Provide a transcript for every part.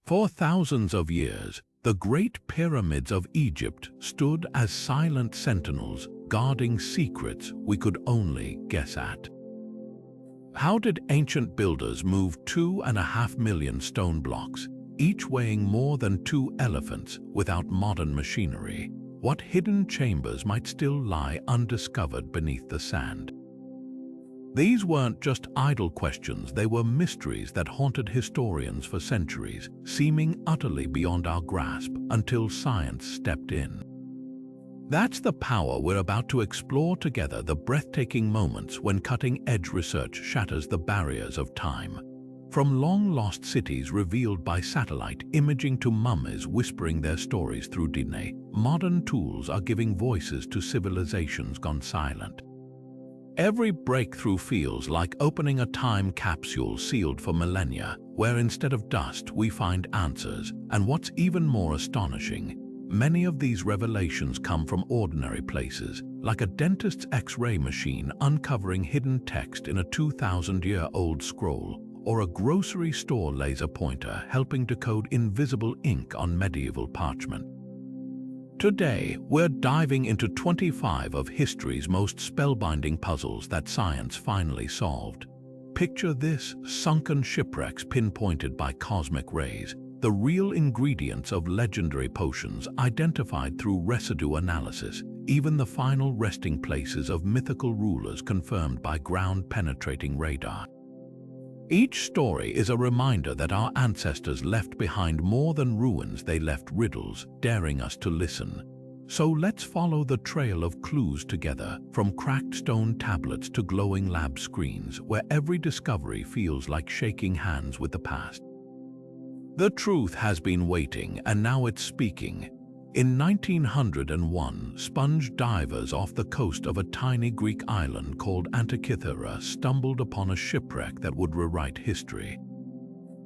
For thousands of years, the Great Pyramids of Egypt stood as silent sentinels guarding secrets we could only guess at. How did ancient builders move 2.5 million stone blocks, each weighing more than 2 elephants, without modern machinery? What hidden chambers might still lie undiscovered beneath the sand? These weren't just idle questions, they were mysteries that haunted historians for centuries, seeming utterly beyond our grasp until science stepped in. That's the power we're about to explore together, the breathtaking moments when cutting-edge research shatters the barriers of time. From long-lost cities revealed by satellite imaging to mummies whispering their stories through DNA, modern tools are giving voices to civilizations gone silent. Every breakthrough feels like opening a time capsule sealed for millennia, where instead of dust we find answers. And what's even more astonishing, many of these revelations come from ordinary places, like a dentist's X-ray machine uncovering hidden text in a 2,000-year-old scroll, or a grocery store laser pointer helping decode invisible ink on medieval parchment. Today, we're diving into 25 of history's most spellbinding puzzles that science finally solved. Picture this: sunken shipwrecks pinpointed by cosmic rays, the real ingredients of legendary potions identified through residue analysis, even the final resting places of mythical rulers confirmed by ground-penetrating radar. Each story is a reminder that our ancestors left behind more than ruins, they left riddles, daring us to listen. So let's follow the trail of clues together, from cracked stone tablets to glowing lab screens, where every discovery feels like shaking hands with the past. The truth has been waiting, and now it's speaking. In 1901, sponge divers off the coast of a tiny Greek island called Antikythera stumbled upon a shipwreck that would rewrite history.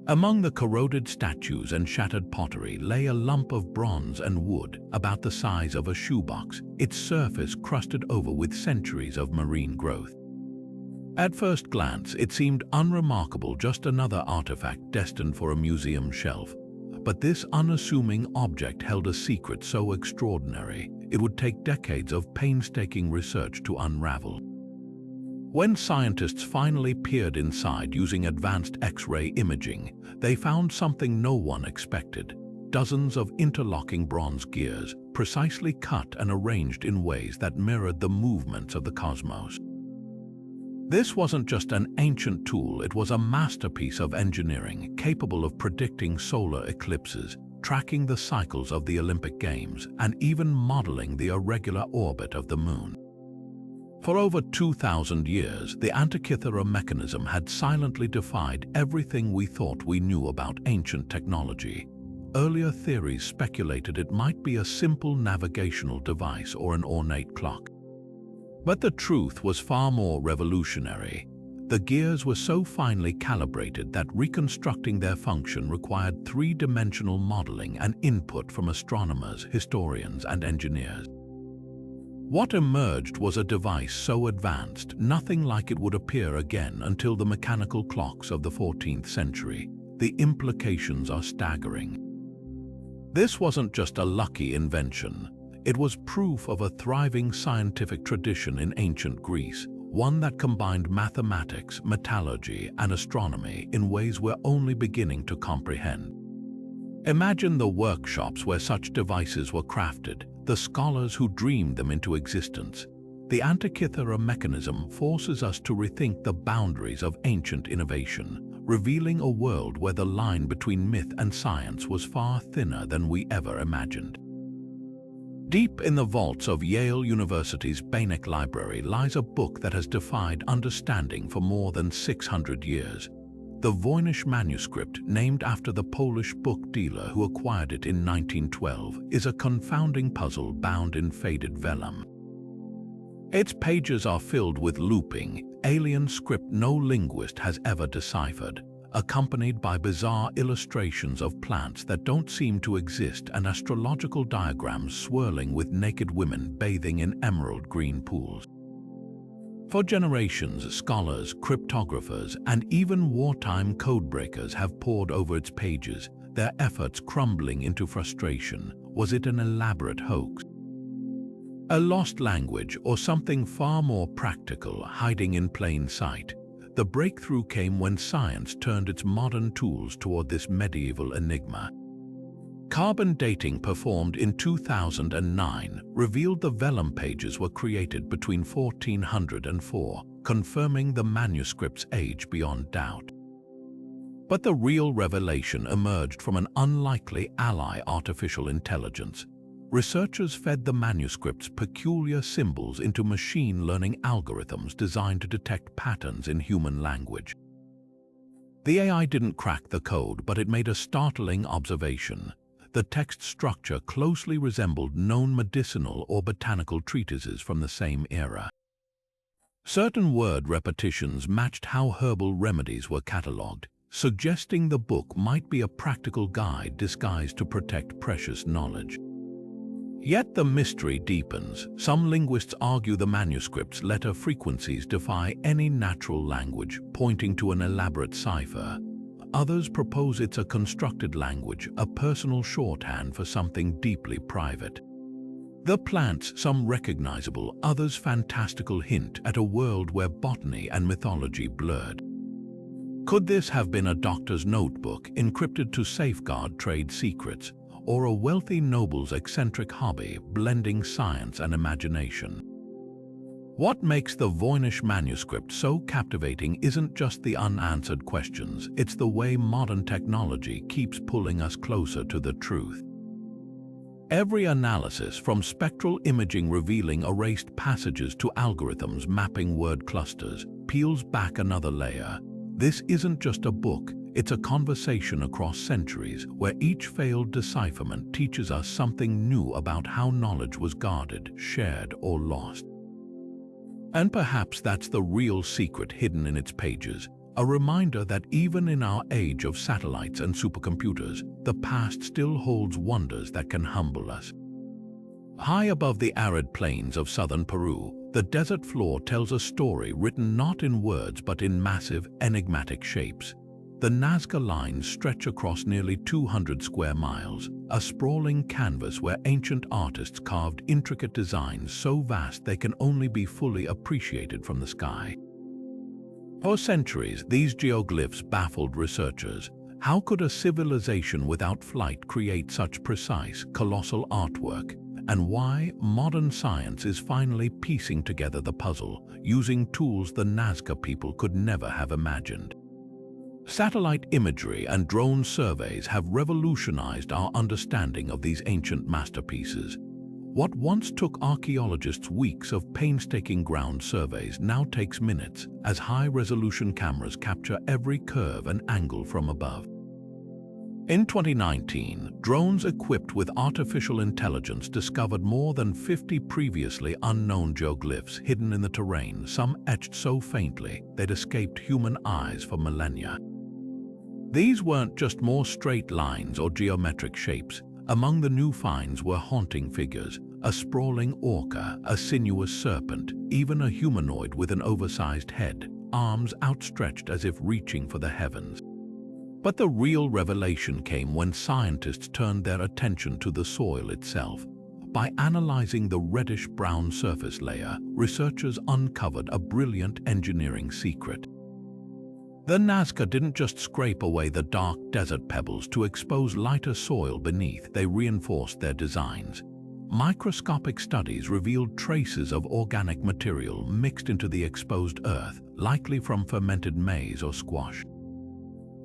Among the corroded statues and shattered pottery lay a lump of bronze and wood about the size of a shoebox, its surface crusted over with centuries of marine growth. At first glance, it seemed unremarkable, just another artifact destined for a museum shelf. But this unassuming object held a secret so extraordinary, it would take decades of painstaking research to unravel. When scientists finally peered inside using advanced X-ray imaging, they found something no one expected: dozens of interlocking bronze gears, precisely cut and arranged in ways that mirrored the movements of the cosmos. This wasn't just an ancient tool, it was a masterpiece of engineering, capable of predicting solar eclipses, tracking the cycles of the Olympic Games, and even modeling the irregular orbit of the moon. For over 2,000 years, the Antikythera Mechanism had silently defied everything we thought we knew about ancient technology. Earlier theories speculated it might be a simple navigational device or an ornate clock. But the truth was far more revolutionary. The gears were so finely calibrated that reconstructing their function required three-dimensional modeling and input from astronomers, historians, and engineers. What emerged was a device so advanced, nothing like it would appear again until the mechanical clocks of the 14th century. The implications are staggering. This wasn't just a lucky invention. It was proof of a thriving scientific tradition in ancient Greece, one that combined mathematics, metallurgy, and astronomy in ways we're only beginning to comprehend. Imagine the workshops where such devices were crafted, the scholars who dreamed them into existence. The Antikythera Mechanism forces us to rethink the boundaries of ancient innovation, revealing a world where the line between myth and science was far thinner than we ever imagined. Deep in the vaults of Yale University's Voynich Library lies a book that has defied understanding for more than 600 years. The Voynich Manuscript, named after the Polish book dealer who acquired it in 1912, is a confounding puzzle bound in faded vellum. Its pages are filled with looping, alien script no linguist has ever deciphered, accompanied by bizarre illustrations of plants that don't seem to exist and astrological diagrams swirling with naked women bathing in emerald green pools. For generations, scholars, cryptographers, and even wartime codebreakers have pored over its pages, their efforts crumbling into frustration. Was it an elaborate hoax? A lost language, or something far more practical hiding in plain sight? The breakthrough came when science turned its modern tools toward this medieval enigma. Carbon dating performed in 2009 revealed the vellum pages were created between 1404, confirming the manuscript's age beyond doubt. But the real revelation emerged from an unlikely ally: artificial intelligence. Researchers fed the manuscript's peculiar symbols into machine learning algorithms designed to detect patterns in human language. The AI didn't crack the code, but it made a startling observation. The text structure closely resembled known medicinal or botanical treatises from the same era. Certain word repetitions matched how herbal remedies were catalogued, suggesting the book might be a practical guide disguised to protect precious knowledge. Yet the mystery deepens. Some linguists argue the manuscript's letter frequencies defy any natural language, pointing to an elaborate cipher. Others propose it's a constructed language, a personal shorthand for something deeply private. The plants, some recognizable, others fantastical, hint at a world where botany and mythology blurred. Could this have been a doctor's notebook encrypted to safeguard trade secrets, or a wealthy noble's eccentric hobby blending science and imagination? What makes the Voynich Manuscript so captivating isn't just the unanswered questions, it's the way modern technology keeps pulling us closer to the truth. Every analysis, from spectral imaging revealing erased passages to algorithms mapping word clusters, peels back another layer. This isn't just a book, it's a conversation across centuries where each failed decipherment teaches us something new about how knowledge was guarded, shared, or lost. And perhaps that's the real secret hidden in its pages, a reminder that even in our age of satellites and supercomputers, the past still holds wonders that can humble us. High above the arid plains of southern Peru, the desert floor tells a story written not in words but in massive, enigmatic shapes. The Nazca Lines stretch across nearly 200 square miles, a sprawling canvas where ancient artists carved intricate designs so vast they can only be fully appreciated from the sky. For centuries, these geoglyphs baffled researchers. How could a civilization without flight create such precise, colossal artwork? And why modern science is finally piecing together the puzzle, using tools the Nazca people could never have imagined. Satellite imagery and drone surveys have revolutionized our understanding of these ancient masterpieces. What once took archaeologists weeks of painstaking ground surveys now takes minutes, as high-resolution cameras capture every curve and angle from above. In 2019, drones equipped with artificial intelligence discovered more than 50 previously unknown geoglyphs hidden in the terrain, some etched so faintly they'd escaped human eyes for millennia. These weren't just more straight lines or geometric shapes. Among the new finds were haunting figures: a sprawling orca, a sinuous serpent, even a humanoid with an oversized head, arms outstretched as if reaching for the heavens. But the real revelation came when scientists turned their attention to the soil itself. By analyzing the reddish-brown surface layer, researchers uncovered a brilliant engineering secret. The Nazca didn't just scrape away the dark desert pebbles to expose lighter soil beneath, they reinforced their designs. Microscopic studies revealed traces of organic material mixed into the exposed earth, likely from fermented maize or squash.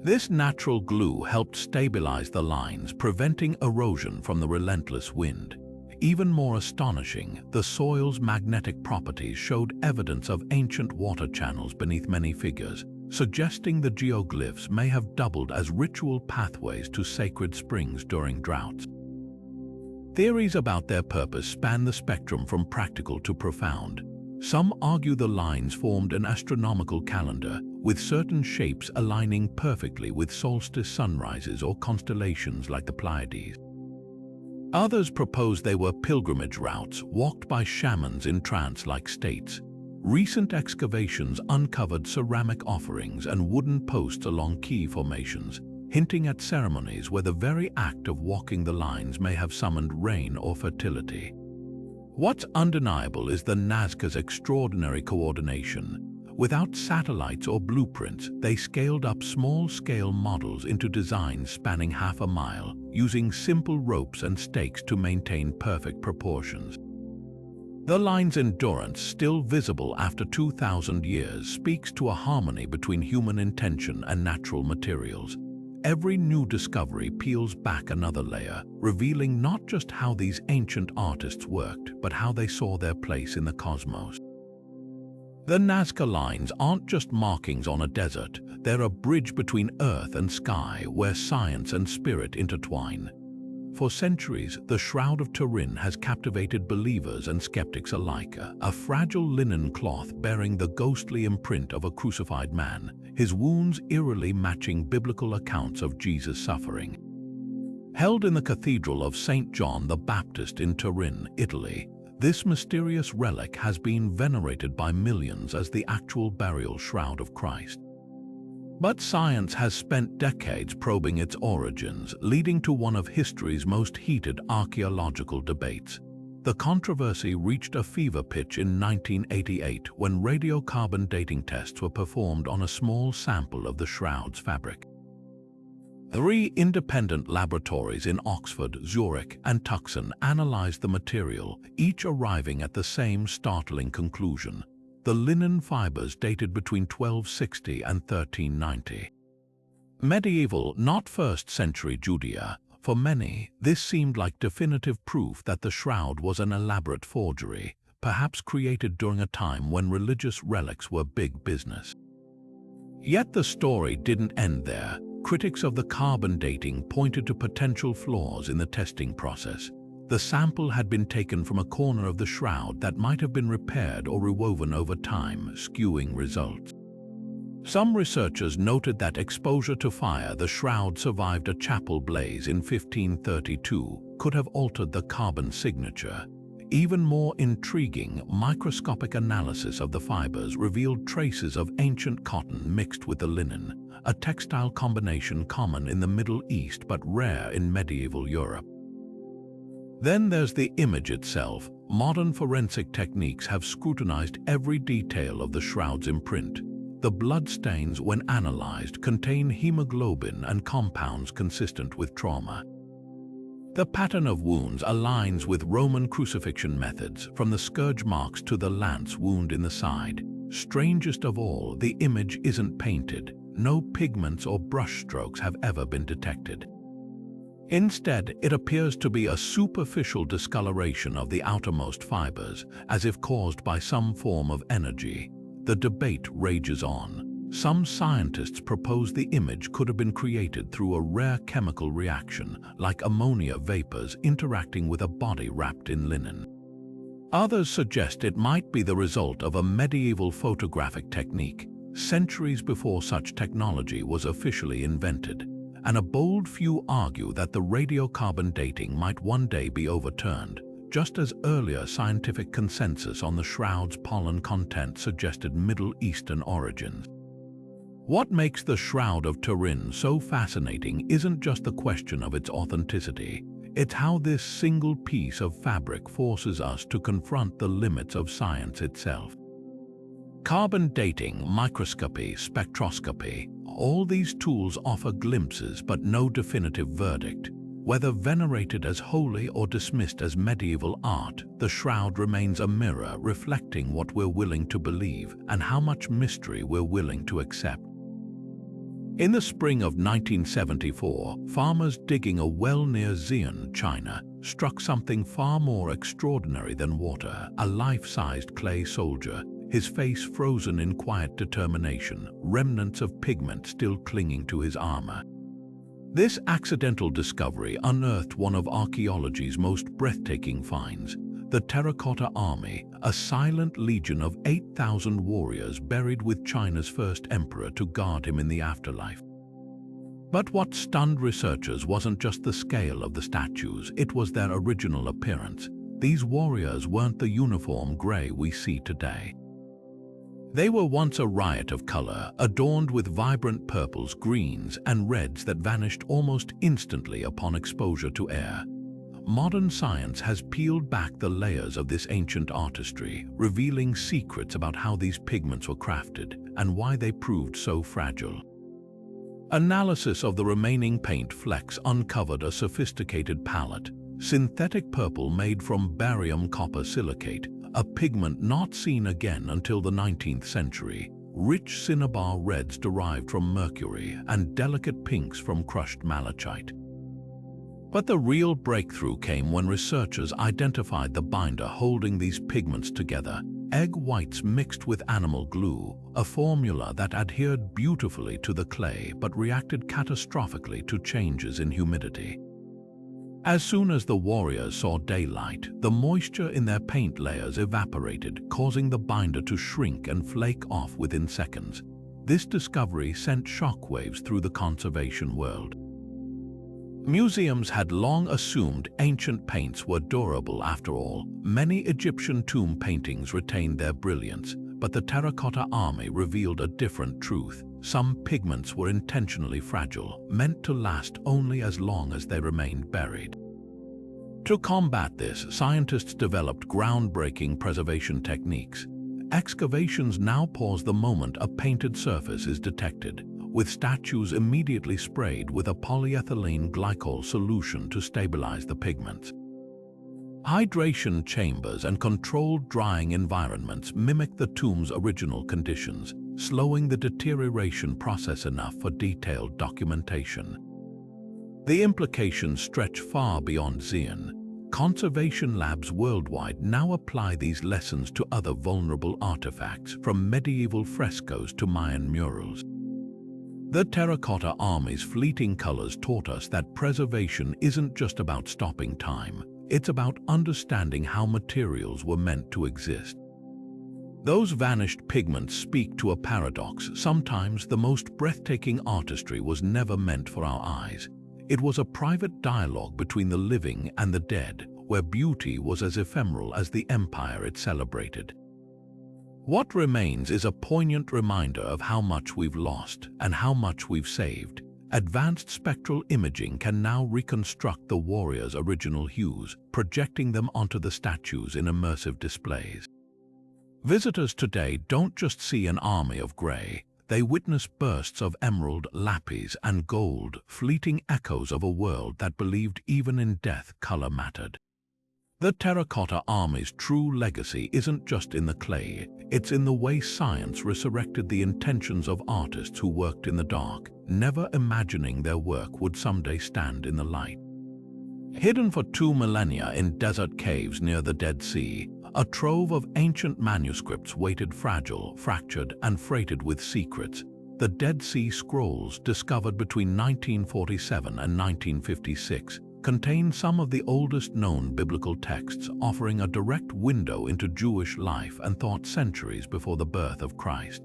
This natural glue helped stabilize the lines, preventing erosion from the relentless wind. Even more astonishing, the soil's magnetic properties showed evidence of ancient water channels beneath many figures, suggesting the geoglyphs may have doubled as ritual pathways to sacred springs during droughts. Theories about their purpose span the spectrum from practical to profound. Some argue the lines formed an astronomical calendar, with certain shapes aligning perfectly with solstice sunrises or constellations like the Pleiades. Others propose they were pilgrimage routes walked by shamans in trance-like states. Recent excavations uncovered ceramic offerings and wooden posts along key formations, hinting at ceremonies where the very act of walking the lines may have summoned rain or fertility. What's undeniable is the Nazca's extraordinary coordination. Without satellites or blueprints, they scaled up small-scale models into designs spanning half a mile, using simple ropes and stakes to maintain perfect proportions. The line's endurance, still visible after 2,000 years, speaks to a harmony between human intention and natural materials. Every new discovery peels back another layer, revealing not just how these ancient artists worked, but how they saw their place in the cosmos. The Nazca Lines aren't just markings on a desert, they're a bridge between earth and sky where science and spirit intertwine. For centuries, the Shroud of Turin has captivated believers and skeptics alike, a fragile linen cloth bearing the ghostly imprint of a crucified man, his wounds eerily matching biblical accounts of Jesus' suffering. Held in the Cathedral of St. John the Baptist in Turin, Italy, this mysterious relic has been venerated by millions as the actual burial shroud of Christ. But science has spent decades probing its origins, leading to one of history's most heated archaeological debates. The controversy reached a fever pitch in 1988 when radiocarbon dating tests were performed on a small sample of the shroud's fabric. 3 independent laboratories in Oxford, Zurich, and Tucson analyzed the material, each arriving at the same startling conclusion. The linen fibers dated between 1260 and 1390. Medieval, not 1st century Judea. For many, this seemed like definitive proof that the shroud was an elaborate forgery, perhaps created during a time when religious relics were big business. Yet the story didn't end there. Critics of the carbon dating pointed to potential flaws in the testing process. The sample had been taken from a corner of the shroud that might have been repaired or rewoven over time, skewing results. Some researchers noted that exposure to fire, the shroud survived a chapel blaze in 1532, could have altered the carbon signature. Even more intriguing, microscopic analysis of the fibers revealed traces of ancient cotton mixed with the linen, a textile combination common in the Middle East but rare in medieval Europe. Then there's the image itself. Modern forensic techniques have scrutinized every detail of the shroud's imprint. The bloodstains, when analyzed, contain hemoglobin and compounds consistent with trauma. The pattern of wounds aligns with Roman crucifixion methods, from the scourge marks to the lance wound in the side. Strangest of all, the image isn't painted. No pigments or brushstrokes have ever been detected. Instead, it appears to be a superficial discoloration of the outermost fibers, as if caused by some form of energy. The debate rages on. Some scientists propose the image could have been created through a rare chemical reaction, like ammonia vapors interacting with a body wrapped in linen. Others suggest it might be the result of a medieval photographic technique, centuries before such technology was officially invented. And a bold few argue that the radiocarbon dating might one day be overturned, just as earlier scientific consensus on the shroud's pollen content suggested Middle Eastern origins. What makes the Shroud of Turin so fascinating isn't just the question of its authenticity, it's how this single piece of fabric forces us to confront the limits of science itself. Carbon dating, microscopy, spectroscopy, all these tools offer glimpses but no definitive verdict. Whether venerated as holy or dismissed as medieval art, the shroud remains a mirror reflecting what we're willing to believe and how much mystery we're willing to accept. In the spring of 1974, farmers digging a well near Xi'an, China, struck something far more extraordinary than water, a life-sized clay soldier, his face frozen in quiet determination, remnants of pigment still clinging to his armor. This accidental discovery unearthed one of archaeology's most breathtaking finds, the Terracotta Army, a silent legion of 8,000 warriors buried with China's first emperor to guard him in the afterlife. But what stunned researchers wasn't just the scale of the statues, it was their original appearance. These warriors weren't the uniform gray we see today. They were once a riot of color, adorned with vibrant purples, greens, and reds that vanished almost instantly upon exposure to air. Modern science has peeled back the layers of this ancient artistry, revealing secrets about how these pigments were crafted and why they proved so fragile. Analysis of the remaining paint flecks uncovered a sophisticated palette: synthetic purple made from barium copper silicate, a pigment not seen again until the 19th century, rich cinnabar reds derived from mercury, and delicate pinks from crushed malachite. But the real breakthrough came when researchers identified the binder holding these pigments together: egg whites mixed with animal glue, a formula that adhered beautifully to the clay but reacted catastrophically to changes in humidity. As soon as the warriors saw daylight, the moisture in their paint layers evaporated, causing the binder to shrink and flake off within seconds. This discovery sent shockwaves through the conservation world. Museums had long assumed ancient paints were durable after all. Many Egyptian tomb paintings retained their brilliance, but the Terracotta Army revealed a different truth. Some pigments were intentionally fragile, meant to last only as long as they remained buried. To combat this, scientists developed groundbreaking preservation techniques. Excavations now pause the moment a painted surface is detected, with statues immediately sprayed with a polyethylene glycol solution to stabilize the pigments. Hydration chambers and controlled drying environments mimic the tomb's original conditions, slowing the deterioration process enough for detailed documentation. The implications stretch far beyond Zion. Conservation labs worldwide now apply these lessons to other vulnerable artifacts, from medieval frescoes to Mayan murals. The Terracotta Army's fleeting colors taught us that preservation isn't just about stopping time, it's about understanding how materials were meant to exist. Those vanished pigments speak to a paradox. Sometimes the most breathtaking artistry was never meant for our eyes. It was a private dialogue between the living and the dead, where beauty was as ephemeral as the empire it celebrated. What remains is a poignant reminder of how much we've lost and how much we've saved. Advanced spectral imaging can now reconstruct the warriors' original hues, projecting them onto the statues in immersive displays. Visitors today don't just see an army of gray, they witness bursts of emerald, lapis, and gold, fleeting echoes of a world that believed even in death color mattered. The Terracotta Army's true legacy isn't just in the clay, it's in the way science resurrected the intentions of artists who worked in the dark, never imagining their work would someday stand in the light. Hidden for 2 millennia in desert caves near the Dead Sea, a trove of ancient manuscripts waited, fragile, fractured, and freighted with secrets. The Dead Sea Scrolls, discovered between 1947 and 1956, contain some of the oldest known biblical texts, offering a direct window into Jewish life and thought centuries before the birth of Christ.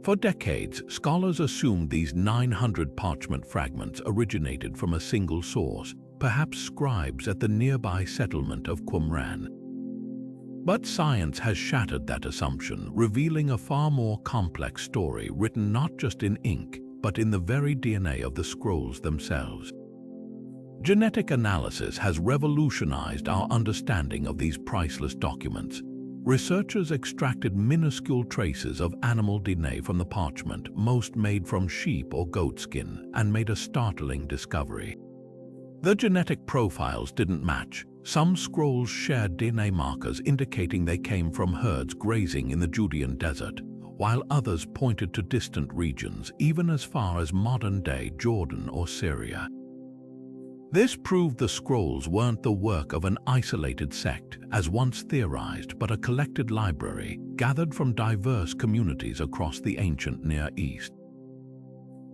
For decades, scholars assumed these 900 parchment fragments originated from a single source, perhaps scribes at the nearby settlement of Qumran. But science has shattered that assumption, revealing a far more complex story written not just in ink, but in the very DNA of the scrolls themselves. Genetic analysis has revolutionized our understanding of these priceless documents. Researchers extracted minuscule traces of animal DNA from the parchment, most made from sheep or goat skin, and made a startling discovery. The genetic profiles didn't match. Some scrolls shared DNA markers indicating they came from herds grazing in the Judean desert, while others pointed to distant regions, even as far as modern-day Jordan or Syria. This proved the scrolls weren't the work of an isolated sect, as once theorized, but a collected library gathered from diverse communities across the ancient Near East.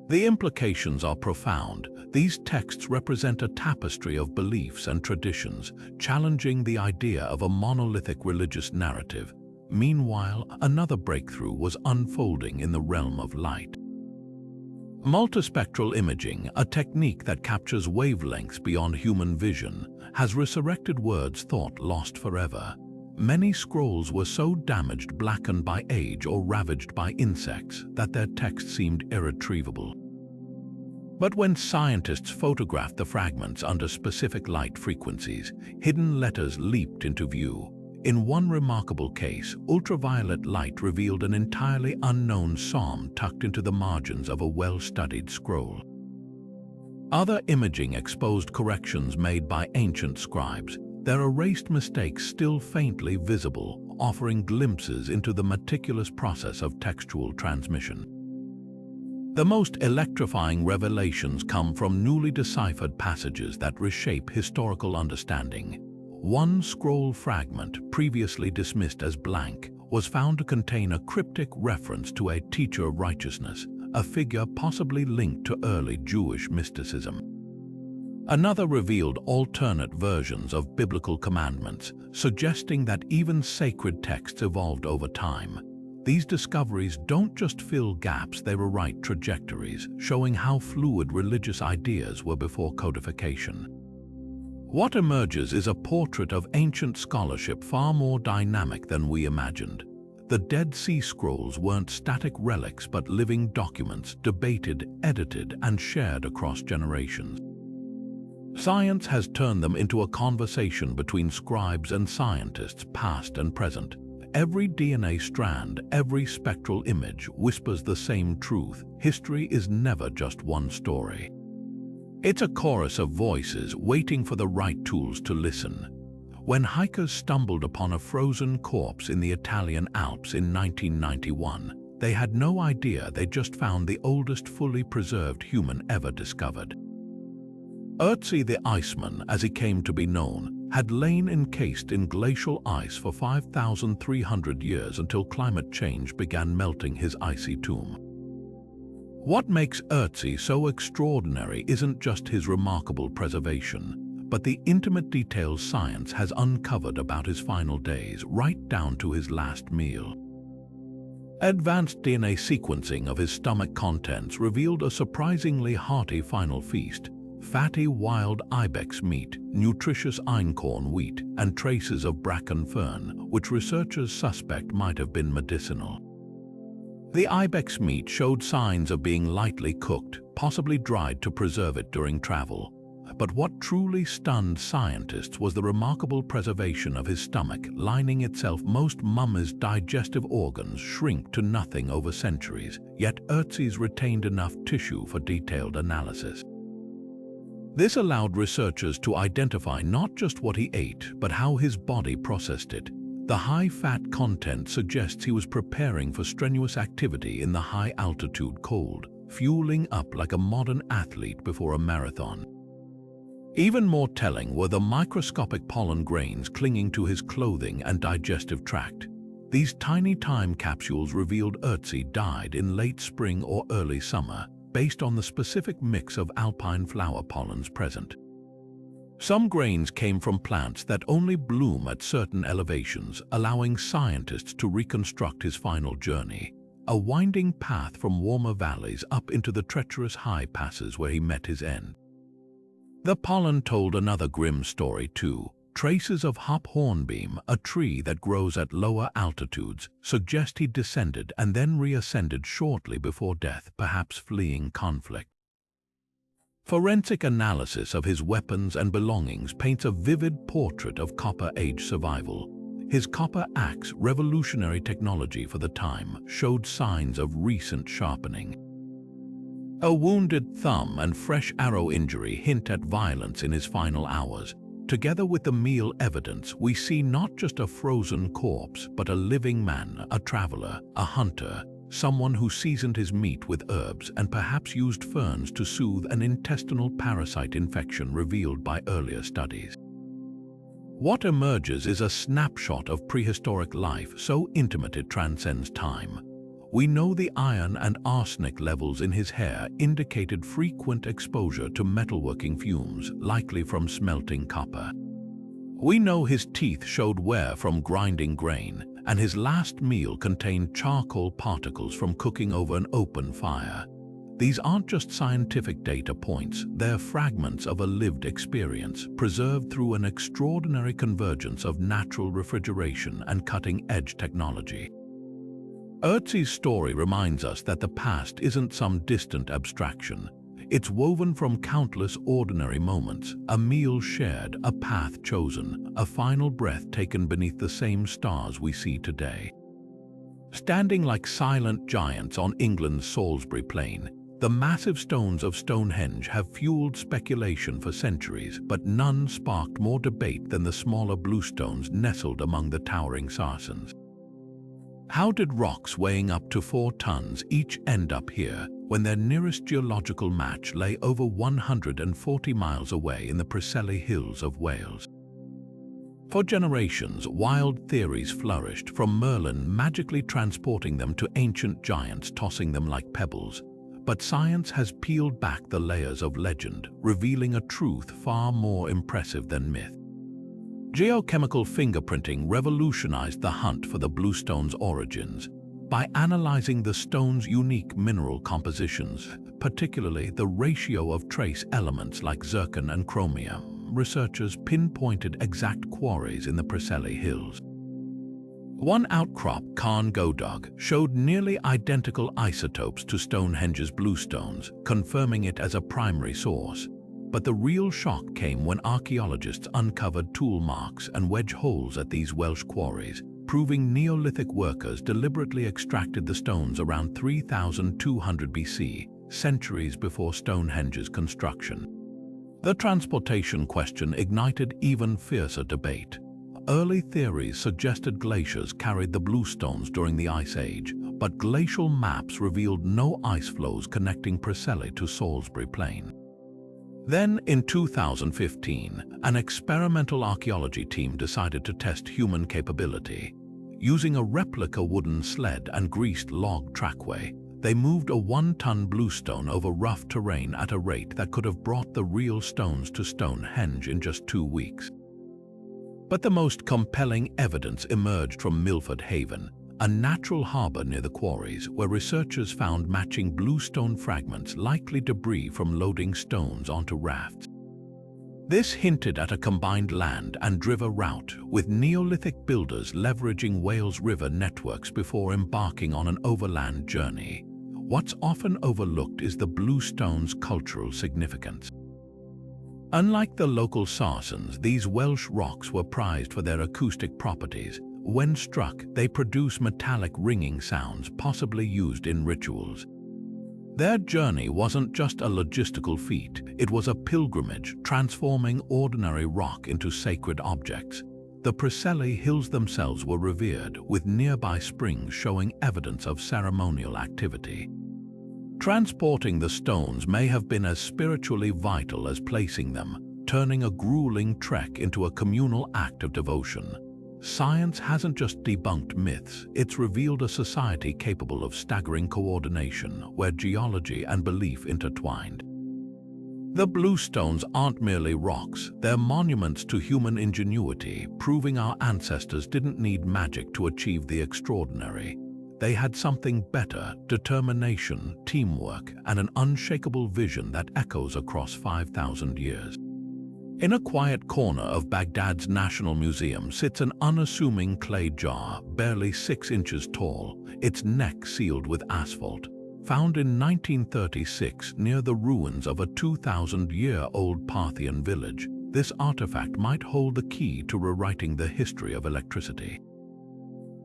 The implications are profound. These texts represent a tapestry of beliefs and traditions, challenging the idea of a monolithic religious narrative. Meanwhile, another breakthrough was unfolding in the realm of light. Multispectral imaging, a technique that captures wavelengths beyond human vision, has resurrected words thought lost forever. many scrolls were so damaged, blackened by age, or ravaged by insects that their text seemed irretrievable. But when scientists photographed the fragments under specific light frequencies, hidden letters leaped into view. In one remarkable case, ultraviolet light revealed an entirely unknown psalm tucked into the margins of a well-studied scroll. Other imaging exposed corrections made by ancient scribes, their erased mistakes still faintly visible, offering glimpses into the meticulous process of textual transmission. The most electrifying revelations come from newly deciphered passages that reshape historical understanding. One scroll fragment, previously dismissed as blank, was found to contain a cryptic reference to a teacher of righteousness, a figure possibly linked to early Jewish mysticism. Another revealed alternate versions of biblical commandments, suggesting that even sacred texts evolved over time. These discoveries don't just fill gaps, they rewrite trajectories, showing how fluid religious ideas were before codification. What emerges is a portrait of ancient scholarship far more dynamic than we imagined. The Dead Sea Scrolls weren't static relics but living documents, debated, edited, and shared across generations. Science has turned them into a conversation between scribes and scientists, past and present. Every DNA strand, every spectral image whispers the same truth: history is never just one story. It's a chorus of voices waiting for the right tools to listen. When hikers stumbled upon a frozen corpse in the Italian Alps in 1991, they had no idea they'd just found the oldest fully preserved human ever discovered. Ötzi the Iceman, as he came to be known, had lain encased in glacial ice for 5,300 years until climate change began melting his icy tomb. What makes Ötzi so extraordinary isn't just his remarkable preservation, but the intimate details science has uncovered about his final days, right down to his last meal. Advanced DNA sequencing of his stomach contents revealed a surprisingly hearty final feast: fatty wild ibex meat, nutritious einkorn wheat, and traces of bracken fern, which researchers suspect might have been medicinal. The ibex meat showed signs of being lightly cooked, possibly dried to preserve it during travel. But what truly stunned scientists was the remarkable preservation of his stomach lining itself. Most mummies' digestive organs shrink to nothing over centuries, yet Ötzi's retained enough tissue for detailed analysis. This allowed researchers to identify not just what he ate, but how his body processed it. The high-fat content suggests he was preparing for strenuous activity in the high-altitude cold, fueling up like a modern athlete before a marathon. Even more telling were the microscopic pollen grains clinging to his clothing and digestive tract. These tiny time capsules revealed Ötzi died in late spring or early summer, based on the specific mix of alpine flower pollens present. Some grains came from plants that only bloom at certain elevations, allowing scientists to reconstruct his final journey, a winding path from warmer valleys up into the treacherous high passes where he met his end. The pollen told another grim story too. Traces of hop hornbeam, a tree that grows at lower altitudes, suggest he descended and then reascended shortly before death, perhaps fleeing conflict. Forensic analysis of his weapons and belongings paints a vivid portrait of Copper Age survival. His copper axe, revolutionary technology for the time, showed signs of recent sharpening. A wounded thumb and fresh arrow injury hint at violence in his final hours. Together with the meal evidence, we see not just a frozen corpse, but a living man, a traveler, a hunter, someone who seasoned his meat with herbs and perhaps used ferns to soothe an intestinal parasite infection revealed by earlier studies. What emerges is a snapshot of prehistoric life so intimate it transcends time. We know the iron and arsenic levels in his hair indicated frequent exposure to metalworking fumes, likely from smelting copper. We know his teeth showed wear from grinding grain, and his last meal contained charcoal particles from cooking over an open fire. These aren't just scientific data points, they're fragments of a lived experience, preserved through an extraordinary convergence of natural refrigeration and cutting-edge technology. Ötzi's story reminds us that the past isn't some distant abstraction. It's woven from countless ordinary moments, a meal shared, a path chosen, a final breath taken beneath the same stars we see today. Standing like silent giants on England's Salisbury Plain, the massive stones of Stonehenge have fueled speculation for centuries, but none sparked more debate than the smaller bluestones nestled among the towering sarcens. How did rocks weighing up to 4 tons each end up here, when their nearest geological match lay over 140 miles away in the Preseli Hills of Wales? For generations, wild theories flourished, from Merlin magically transporting them to ancient giants tossing them like pebbles. But science has peeled back the layers of legend, revealing a truth far more impressive than myth. Geochemical fingerprinting revolutionized the hunt for the bluestone's origins. By analyzing the stone's unique mineral compositions, particularly the ratio of trace elements like zircon and chromium, researchers pinpointed exact quarries in the Preseli Hills. One outcrop, Carn Godog, showed nearly identical isotopes to Stonehenge's bluestones, confirming it as a primary source. But the real shock came when archaeologists uncovered tool marks and wedge holes at these Welsh quarries, proving Neolithic workers deliberately extracted the stones around 3200 BC, centuries before Stonehenge's construction. The transportation question ignited even fiercer debate. Early theories suggested glaciers carried the bluestones during the Ice Age, but glacial maps revealed no ice flows connecting Preseli to Salisbury Plain. Then, in 2015, an experimental archaeology team decided to test human capability. Using a replica wooden sled and greased log trackway, they moved a 1-ton bluestone over rough terrain at a rate that could have brought the real stones to Stonehenge in just 2 weeks. But the most compelling evidence emerged from Milford Haven, a natural harbor near the quarries, where researchers found matching bluestone fragments, likely debris from loading stones onto rafts. This hinted at a combined land and river route, with Neolithic builders leveraging Wales River networks before embarking on an overland journey. What's often overlooked is the bluestone's cultural significance. Unlike the local sarcens, these Welsh rocks were prized for their acoustic properties. When struck, they produce metallic ringing sounds, possibly used in rituals. Their journey wasn't just a logistical feat, it was a pilgrimage, transforming ordinary rock into sacred objects. The Preseli Hills themselves were revered, with nearby springs showing evidence of ceremonial activity. Transporting the stones may have been as spiritually vital as placing them, turning a grueling trek into a communal act of devotion. Science hasn't just debunked myths, it's revealed a society capable of staggering coordination, where geology and belief intertwined. The bluestones aren't merely rocks, they're monuments to human ingenuity, proving our ancestors didn't need magic to achieve the extraordinary. They had something better: determination, teamwork, and an unshakable vision that echoes across 5,000 years. In a quiet corner of Baghdad's National Museum sits an unassuming clay jar, barely 6 inches tall, its neck sealed with asphalt. Found in 1936 near the ruins of a 2,000-year-old Parthian village, this artifact might hold the key to rewriting the history of electricity.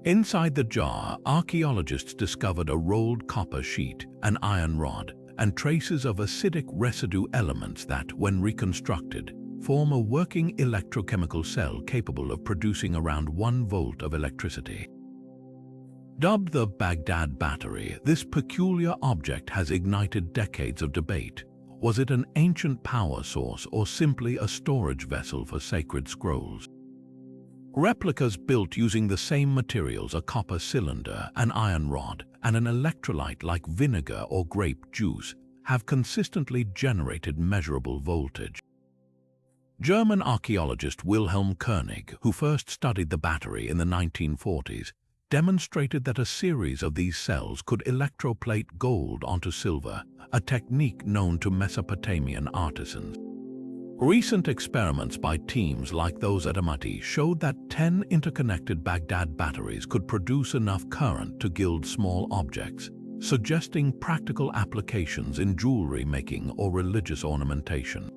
Inside the jar, archaeologists discovered a rolled copper sheet, an iron rod, and traces of acidic residue elements that, when reconstructed, form a working electrochemical cell capable of producing around 1 volt of electricity. Dubbed the Baghdad Battery, this peculiar object has ignited decades of debate. Was it an ancient power source or simply a storage vessel for sacred scrolls? Replicas built using the same materials, a copper cylinder, an iron rod, and an electrolyte like vinegar or grape juice, have consistently generated measurable voltage. German archaeologist Wilhelm Koenig, who first studied the battery in the 1940s, demonstrated that a series of these cells could electroplate gold onto silver, a technique known to Mesopotamian artisans. Recent experiments by teams like those at Amati showed that 10 interconnected Baghdad batteries could produce enough current to gild small objects, suggesting practical applications in jewelry making or religious ornamentation.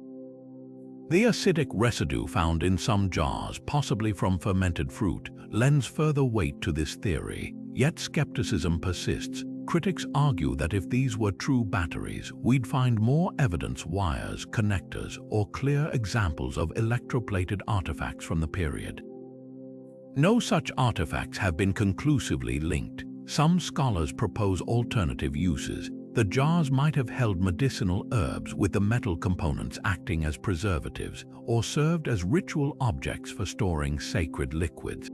The acidic residue found in some jars, possibly from fermented fruit, lends further weight to this theory, yet skepticism persists. Critics argue that if these were true batteries, we'd find more evidence, wires, connectors, or clear examples of electroplated artifacts from the period. No such artifacts have been conclusively linked. Some scholars propose alternative uses. The jars might have held medicinal herbs with the metal components acting as preservatives, or served as ritual objects for storing sacred liquids.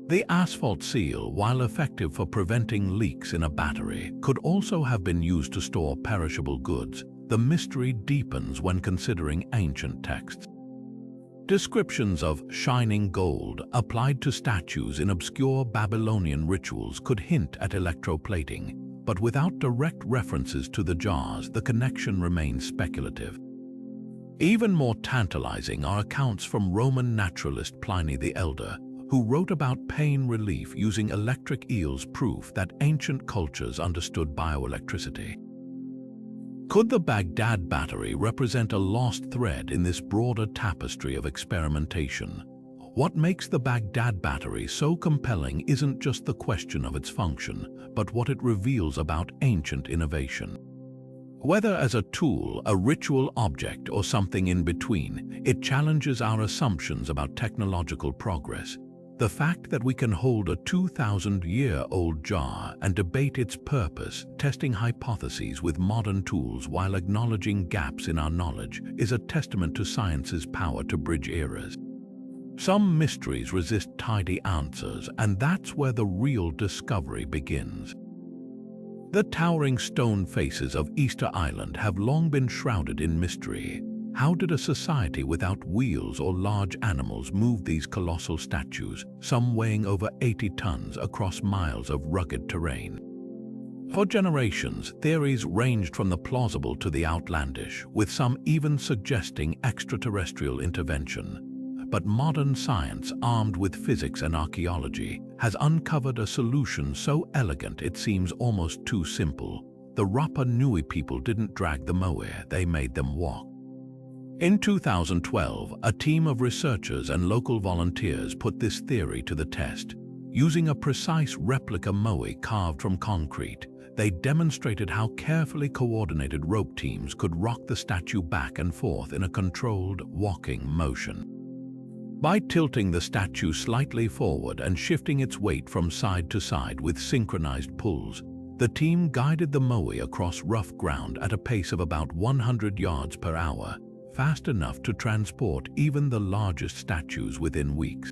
The asphalt seal, while effective for preventing leaks in a battery, could also have been used to store perishable goods. The mystery deepens when considering ancient texts. Descriptions of shining gold applied to statues in obscure Babylonian rituals could hint at electroplating, but without direct references to the jars, the connection remains speculative. Even more tantalizing are accounts from Roman naturalist Pliny the Elder, who wrote about pain relief using electric eels, proof that ancient cultures understood bioelectricity. Could the Baghdad Battery represent a lost thread in this broader tapestry of experimentation? What makes the Baghdad Battery so compelling isn't just the question of its function, but what it reveals about ancient innovation. Whether as a tool, a ritual object, or something in between, it challenges our assumptions about technological progress. The fact that we can hold a 2,000-year-old jar and debate its purpose, testing hypotheses with modern tools while acknowledging gaps in our knowledge, is a testament to science's power to bridge eras. Some mysteries resist tidy answers, and that's where the real discovery begins. The towering stone faces of Easter Island have long been shrouded in mystery. How did a society without wheels or large animals move these colossal statues, some weighing over 80 tons, across miles of rugged terrain? For generations, theories ranged from the plausible to the outlandish, with some even suggesting extraterrestrial intervention. But modern science, armed with physics and archaeology, has uncovered a solution so elegant it seems almost too simple. The Rapa Nui people didn't drag the moe, they made them walk. In 2012, a team of researchers and local volunteers put this theory to the test. Using a precise replica moe carved from concrete, they demonstrated how carefully coordinated rope teams could rock the statue back and forth in a controlled, walking motion. By tilting the statue slightly forward and shifting its weight from side to side with synchronized pulls, the team guided the moe across rough ground at a pace of about 100 yards per hour, fast enough to transport even the largest statues within weeks.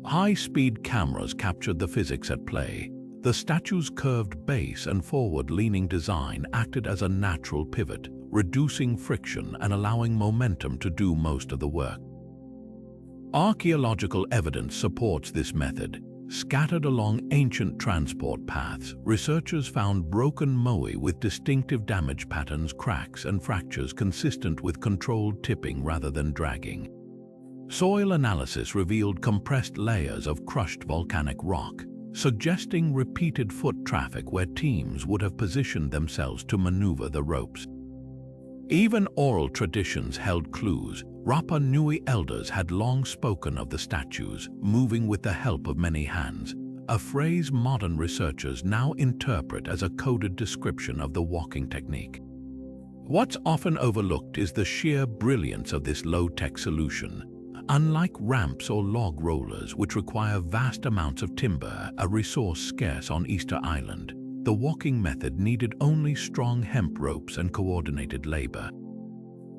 High-speed cameras captured the physics at play. The statue's curved base and forward-leaning design acted as a natural pivot, reducing friction and allowing momentum to do most of the work. Archaeological evidence supports this method. Scattered along ancient transport paths, researchers found broken moe with distinctive damage patterns, cracks, and fractures consistent with controlled tipping rather than dragging. Soil analysis revealed compressed layers of crushed volcanic rock, suggesting repeated foot traffic where teams would have positioned themselves to maneuver the ropes. Even oral traditions held clues. Rapa Nui elders had long spoken of the statues moving with the help of many hands, a phrase modern researchers now interpret as a coded description of the walking technique. What's often overlooked is the sheer brilliance of this low-tech solution. Unlike ramps or log rollers, which require vast amounts of timber, a resource scarce on Easter Island, the walking method needed only strong hemp ropes and coordinated labor.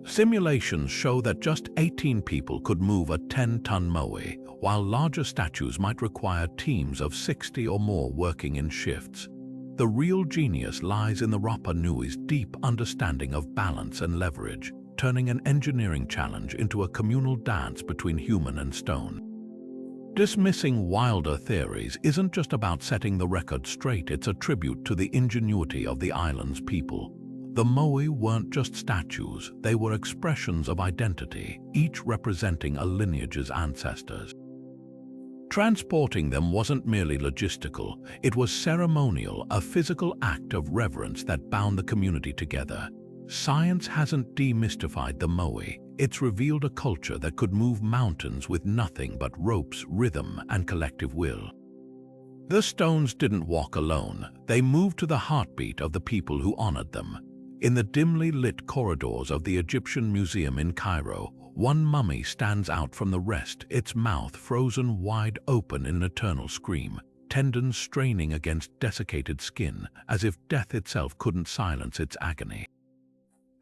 Simulations show that just 18 people could move a 10-ton moe, while larger statues might require teams of 60 or more working in shifts. The real genius lies in the Rapa Nui's deep understanding of balance and leverage, turning an engineering challenge into a communal dance between human and stone. Dismissing wilder theories isn't just about setting the record straight, it's a tribute to the ingenuity of the island's people. The Moai weren't just statues, they were expressions of identity, each representing a lineage's ancestors. Transporting them wasn't merely logistical, it was ceremonial, a physical act of reverence that bound the community together. Science hasn't demystified the Moai, it's revealed a culture that could move mountains with nothing but ropes, rhythm, and collective will. The stones didn't walk alone, they moved to the heartbeat of the people who honored them. In the dimly lit corridors of the Egyptian Museum in Cairo, one mummy stands out from the rest, its mouth frozen wide open in an eternal scream, tendons straining against desiccated skin, as if death itself couldn't silence its agony.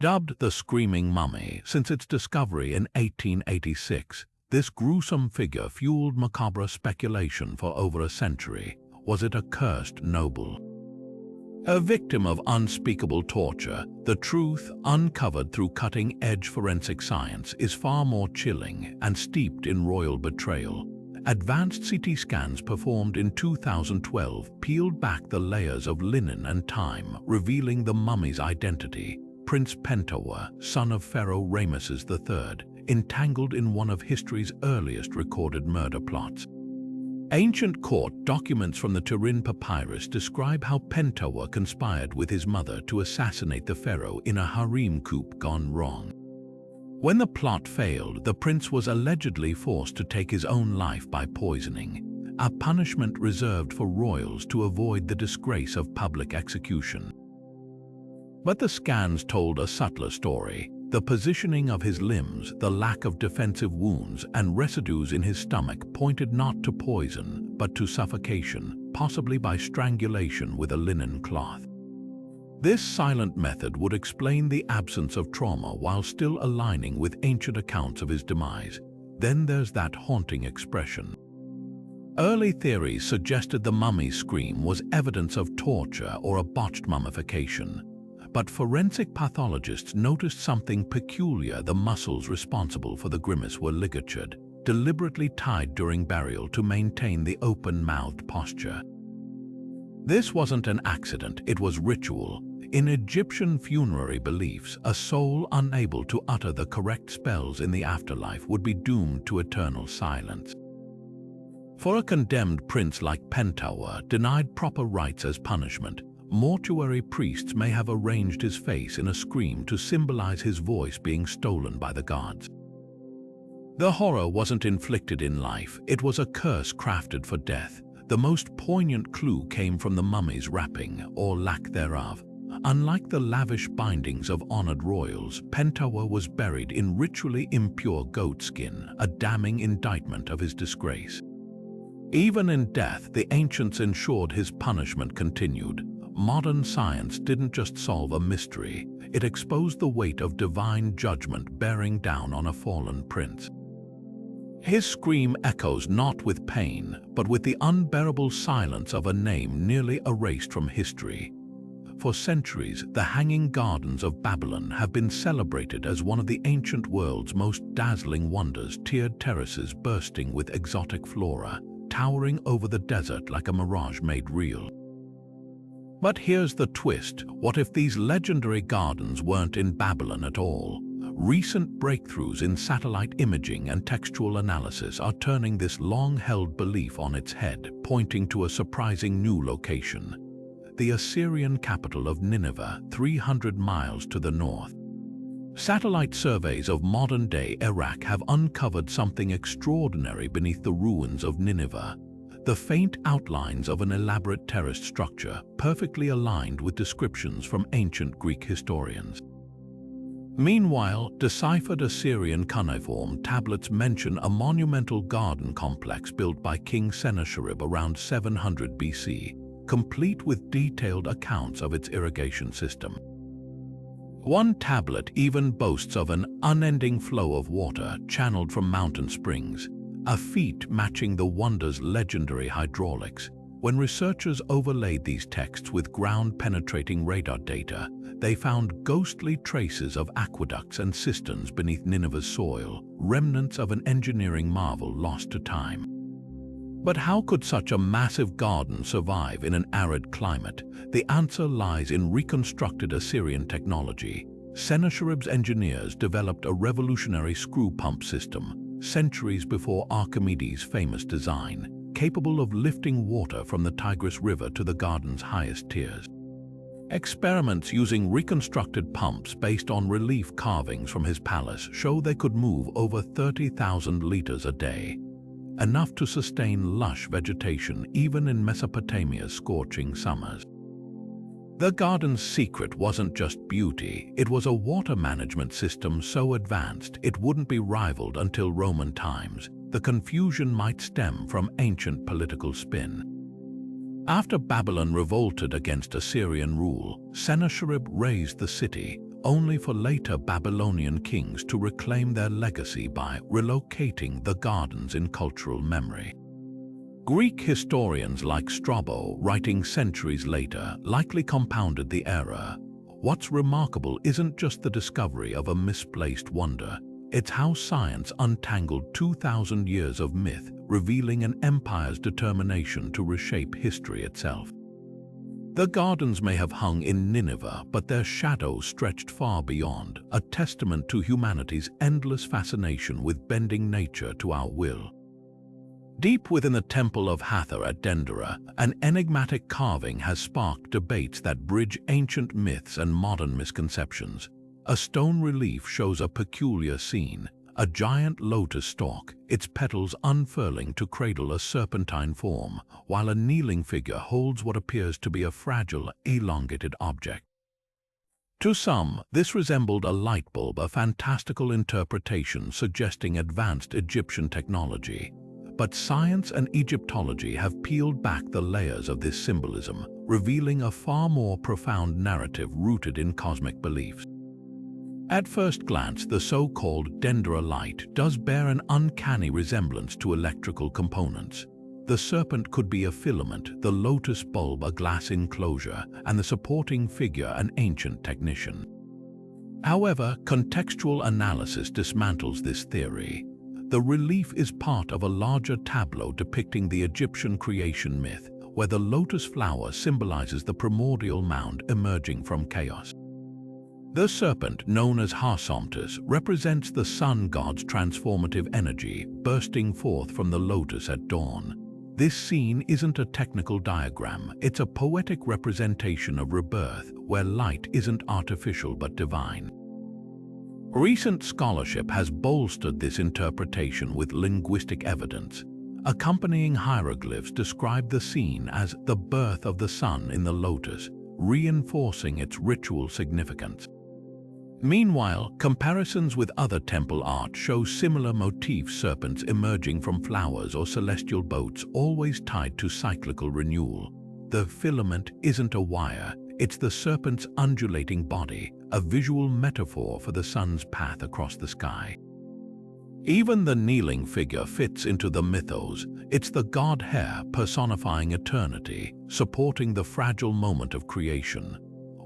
Dubbed the Screaming Mummy since its discovery in 1886, this gruesome figure fueled macabre speculation for over a century. Was it a cursed noble? A victim of unspeakable torture, the truth, uncovered through cutting-edge forensic science, is far more chilling and steeped in royal betrayal. Advanced CT scans performed in 2012 peeled back the layers of linen and time, revealing the mummy's identity. Prince Pentawa, son of Pharaoh Ramesses III, entangled in one of history's earliest recorded murder plots. Ancient court documents from the Turin Papyrus describe how Pentawa conspired with his mother to assassinate the pharaoh in a harem coup gone wrong. When the plot failed, the prince was allegedly forced to take his own life by poisoning, a punishment reserved for royals to avoid the disgrace of public execution. But the scans told a subtler story. The positioning of his limbs, the lack of defensive wounds, and residues in his stomach pointed not to poison, but to suffocation, possibly by strangulation with a linen cloth. This silent method would explain the absence of trauma while still aligning with ancient accounts of his demise. Then there's that haunting expression. Early theories suggested the mummy's scream was evidence of torture or a botched mummification. But forensic pathologists noticed something peculiar. The muscles responsible for the grimace were ligatured, deliberately tied during burial to maintain the open-mouthed posture. This wasn't an accident, it was ritual. In Egyptian funerary beliefs, a soul unable to utter the correct spells in the afterlife would be doomed to eternal silence. For a condemned prince like Pentawa, denied proper rites as punishment, mortuary priests may have arranged his face in a scream to symbolize his voice being stolen by the gods. The horror wasn't inflicted in life, it was a curse crafted for death. The most poignant clue came from the mummy's wrapping, or lack thereof. Unlike the lavish bindings of honored royals, Pentawa was buried in ritually impure goat skin, a damning indictment of his disgrace. Even in death, the ancients ensured his punishment continued. Modern science didn't just solve a mystery, it exposed the weight of divine judgment bearing down on a fallen prince. His scream echoes not with pain, but with the unbearable silence of a name nearly erased from history. For centuries, the Hanging Gardens of Babylon have been celebrated as one of the ancient world's most dazzling wonders, tiered terraces bursting with exotic flora, towering over the desert like a mirage made real. But here's the twist. What if these legendary gardens weren't in Babylon at all? Recent breakthroughs in satellite imaging and textual analysis are turning this long-held belief on its head, pointing to a surprising new location: the Assyrian capital of Nineveh, 300 miles to the north. Satellite surveys of modern-day Iraq have uncovered something extraordinary beneath the ruins of Nineveh. The faint outlines of an elaborate terraced structure, perfectly aligned with descriptions from ancient Greek historians. Meanwhile, deciphered Assyrian cuneiform tablets mention a monumental garden complex built by King Sennacherib around 700 BC, complete with detailed accounts of its irrigation system. One tablet even boasts of an unending flow of water channeled from mountain springs, a feat matching the wonder's legendary hydraulics. When researchers overlaid these texts with ground-penetrating radar data, they found ghostly traces of aqueducts and cisterns beneath Nineveh's soil, remnants of an engineering marvel lost to time. But how could such a massive garden survive in an arid climate? The answer lies in reconstructed Assyrian technology. Sennacherib's engineers developed a revolutionary screw pump system, centuries before Archimedes' famous design, capable of lifting water from the Tigris River to the garden's highest tiers. Experiments using reconstructed pumps based on relief carvings from his palace show they could move over 30,000 liters a day, enough to sustain lush vegetation even in Mesopotamia's scorching summers. The garden's secret wasn't just beauty, it was a water management system so advanced it wouldn't be rivaled until Roman times. The confusion might stem from ancient political spin. After Babylon revolted against Assyrian rule, Sennacherib razed the city, only for later Babylonian kings to reclaim their legacy by relocating the gardens in cultural memory. Greek historians like Strabo, writing centuries later, likely compounded the error. What's remarkable isn't just the discovery of a misplaced wonder, it's how science untangled 2,000 years of myth, revealing an empire's determination to reshape history itself. The gardens may have hung in Nineveh, but their shadow stretched far beyond, a testament to humanity's endless fascination with bending nature to our will. Deep within the Temple of Hathor at Dendera, an enigmatic carving has sparked debates that bridge ancient myths and modern misconceptions. A stone relief shows a peculiar scene, a giant lotus stalk, its petals unfurling to cradle a serpentine form, while a kneeling figure holds what appears to be a fragile, elongated object. To some, this resembled a light bulb, a fantastical interpretation suggesting advanced Egyptian technology. But science and Egyptology have peeled back the layers of this symbolism, revealing a far more profound narrative rooted in cosmic beliefs. At first glance, the so-called Dendera light does bear an uncanny resemblance to electrical components. The serpent could be a filament, the lotus bulb a glass enclosure, and the supporting figure an ancient technician. However, contextual analysis dismantles this theory. The relief is part of a larger tableau depicting the Egyptian creation myth, where the lotus flower symbolizes the primordial mound emerging from chaos. The serpent, known as Harsomptus, represents the sun god's transformative energy bursting forth from the lotus at dawn. This scene isn't a technical diagram, it's a poetic representation of rebirth, where light isn't artificial but divine. Recent scholarship has bolstered this interpretation with linguistic evidence. Accompanying hieroglyphs describe the scene as the birth of the sun in the lotus, reinforcing its ritual significance. Meanwhile, comparisons with other temple art show similar motifs: serpents emerging from flowers or celestial boats, always tied to cyclical renewal. The filament isn't a wire, it's the serpent's undulating body, a visual metaphor for the sun's path across the sky. Even the kneeling figure fits into the mythos. It's the god Her personifying eternity, supporting the fragile moment of creation.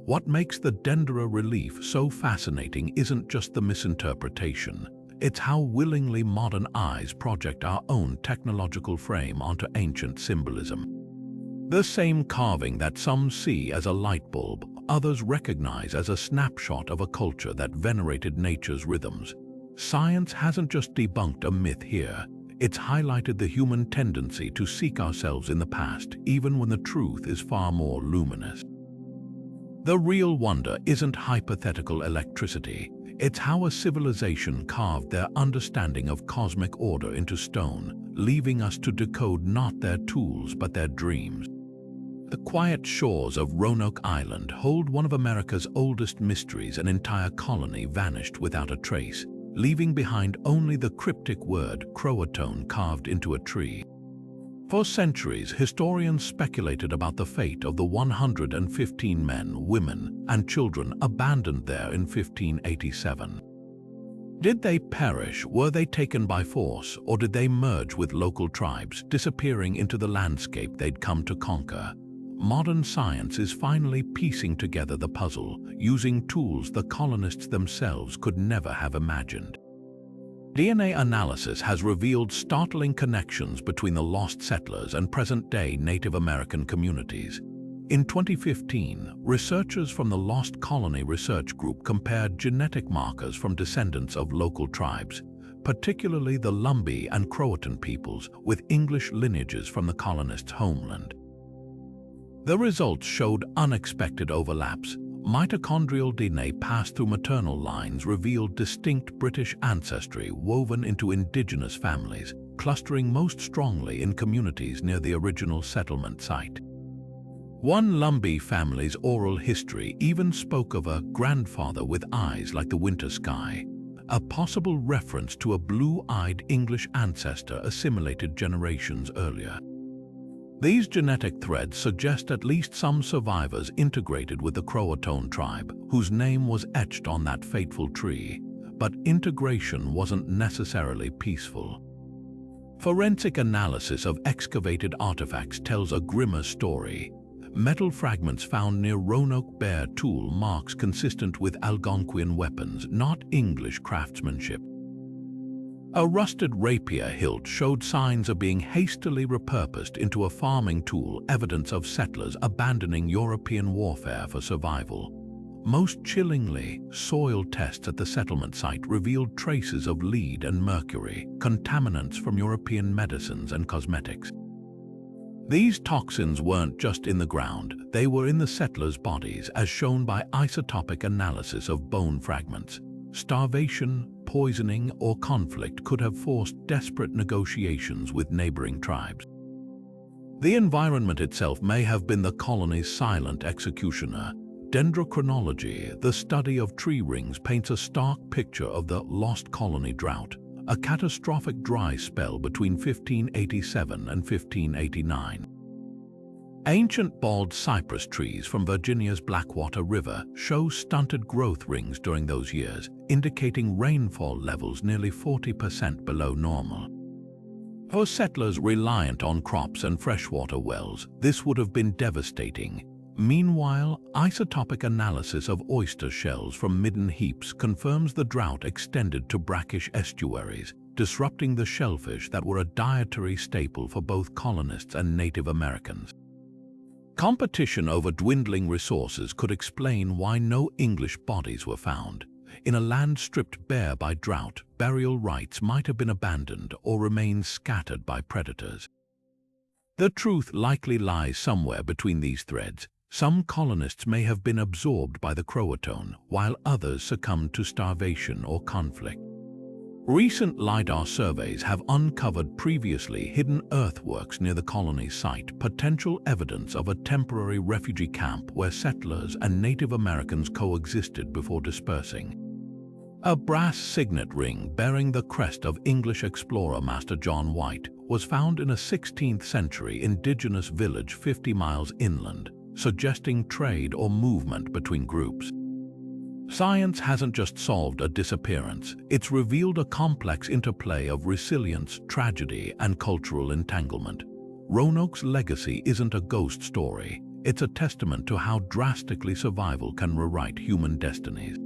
What makes the Dendera relief so fascinating isn't just the misinterpretation, it's how willingly modern eyes project our own technological frame onto ancient symbolism. The same carving that some see as a light bulb, others recognize as a snapshot of a culture that venerated nature's rhythms. Science hasn't just debunked a myth here, it's highlighted the human tendency to seek ourselves in the past, even when the truth is far more luminous. The real wonder isn't hypothetical electricity, it's how a civilization carved their understanding of cosmic order into stone, leaving us to decode not their tools but their dreams. The quiet shores of Roanoke Island hold one of America's oldest mysteries. An entire colony vanished without a trace, leaving behind only the cryptic word Croatoan carved into a tree. For centuries, historians speculated about the fate of the 115 men, women, and children abandoned there in 1587. Did they perish, were they taken by force, or did they merge with local tribes, disappearing into the landscape they'd come to conquer? Modern science is finally piecing together the puzzle, using tools the colonists themselves could never have imagined. DNA analysis has revealed startling connections between the lost settlers and present-day Native American communities. In 2015, researchers from the Lost Colony Research Group compared genetic markers from descendants of local tribes, particularly the Lumbee and Croatan peoples, with English lineages from the colonists' homeland. The results showed unexpected overlaps. Mitochondrial DNA passed through maternal lines revealed distinct British ancestry woven into indigenous families, clustering most strongly in communities near the original settlement site. One Lumbee family's oral history even spoke of a grandfather with eyes like the winter sky, a possible reference to a blue-eyed English ancestor assimilated generations earlier. These genetic threads suggest at least some survivors integrated with the Croatoan tribe, whose name was etched on that fateful tree, but integration wasn't necessarily peaceful. Forensic analysis of excavated artifacts tells a grimmer story. Metal fragments found near Roanoke Bear tool marks consistent with Algonquian weapons, not English craftsmanship. A rusted rapier hilt showed signs of being hastily repurposed into a farming tool, evidence of settlers abandoning European warfare for survival. Most chillingly, soil tests at the settlement site revealed traces of lead and mercury, contaminants from European medicines and cosmetics. These toxins weren't just in the ground, they were in the settlers' bodies, as shown by isotopic analysis of bone fragments. Starvation, poisoning, or conflict could have forced desperate negotiations with neighboring tribes. The environment itself may have been the colony's silent executioner. Dendrochronology, the study of tree rings, paints a stark picture of the lost colony drought, a catastrophic dry spell between 1587 and 1589. Ancient bald cypress trees from Virginia's Blackwater River show stunted growth rings during those years, indicating rainfall levels nearly 40% below normal. For settlers reliant on crops and freshwater wells, this would have been devastating. Meanwhile, isotopic analysis of oyster shells from midden heaps confirms the drought extended to brackish estuaries, disrupting the shellfish that were a dietary staple for both colonists and Native Americans. Competition over dwindling resources could explain why no English bodies were found. In a land stripped bare by drought, burial rites might have been abandoned or remained scattered by predators. The truth likely lies somewhere between these threads. Some colonists may have been absorbed by the Croatoan, while others succumbed to starvation or conflict. Recent LiDAR surveys have uncovered previously hidden earthworks near the colony's site, potential evidence of a temporary refugee camp where settlers and Native Americans coexisted before dispersing. A brass signet ring bearing the crest of English explorer Master John White was found in a 16th century indigenous village 50 miles inland, suggesting trade or movement between groups. Science hasn't just solved a disappearance, it's revealed a complex interplay of resilience, tragedy, and cultural entanglement. Roanoke's legacy isn't a ghost story, it's a testament to how drastically survival can rewrite human destinies.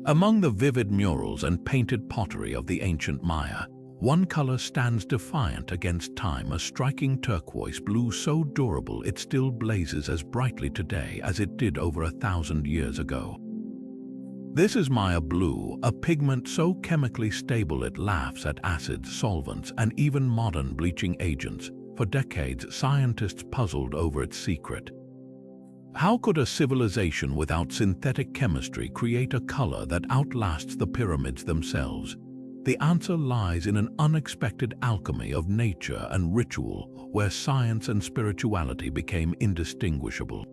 Among the vivid murals and painted pottery of the ancient Maya, one color stands defiant against time, a striking turquoise blue so durable it still blazes as brightly today as it did over 1,000 years ago. This is Maya blue, a pigment so chemically stable it laughs at acids, solvents, and even modern bleaching agents. For decades, scientists puzzled over its secret. How could a civilization without synthetic chemistry create a color that outlasts the pyramids themselves? The answer lies in an unexpected alchemy of nature and ritual, where science and spirituality became indistinguishable.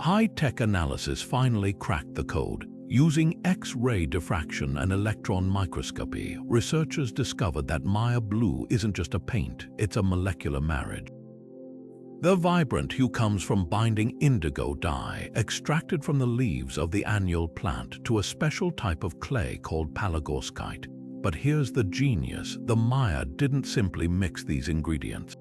High-tech analysis finally cracked the code. Using X-ray diffraction and electron microscopy, researchers discovered that Maya blue isn't just a paint, it's a molecular marriage. The vibrant hue comes from binding indigo dye, extracted from the leaves of the annual plant, to a special type of clay called palygorskite. But here's the genius: the Maya didn't simply mix these ingredients.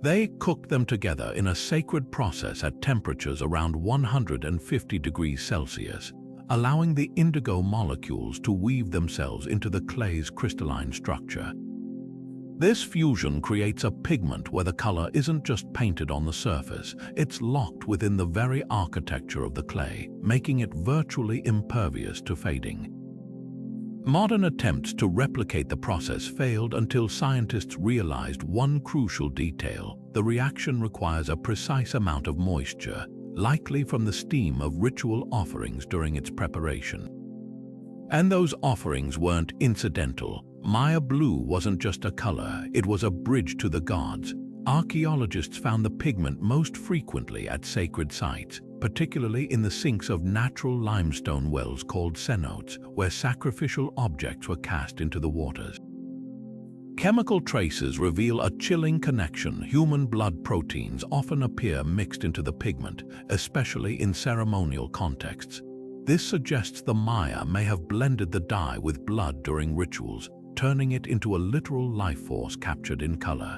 They cooked them together in a sacred process at temperatures around 150 degrees Celsius. allowing the indigo molecules to weave themselves into the clay's crystalline structure. This fusion creates a pigment where the color isn't just painted on the surface, it's locked within the very architecture of the clay, making it virtually impervious to fading. Modern attempts to replicate the process failed until scientists realized one crucial detail: the reaction requires a precise amount of moisture, likely from the steam of ritual offerings during its preparation. And those offerings weren't incidental. Maya blue wasn't just a color, it was a bridge to the gods. Archaeologists found the pigment most frequently at sacred sites, particularly in the sinks of natural limestone wells called cenotes, where sacrificial objects were cast into the waters. Chemical traces reveal a chilling connection. Human blood proteins often appear mixed into the pigment, especially in ceremonial contexts. This suggests the Maya may have blended the dye with blood during rituals, turning it into a literal life force captured in color.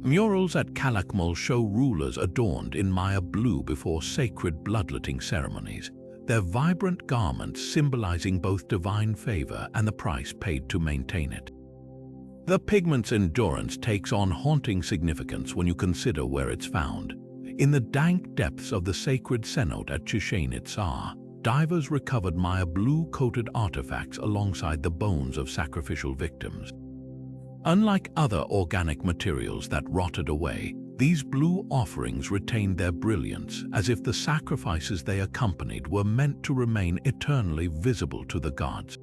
Murals at Calakmul show rulers adorned in Maya blue before sacred bloodletting ceremonies, their vibrant garments symbolizing both divine favor and the price paid to maintain it. The pigment's endurance takes on haunting significance when you consider where it's found. In the dank depths of the sacred cenote at Chichen Itzá, divers recovered Maya blue-coated artifacts alongside the bones of sacrificial victims. Unlike other organic materials that rotted away, these blue offerings retained their brilliance, as if the sacrifices they accompanied were meant to remain eternally visible to the gods.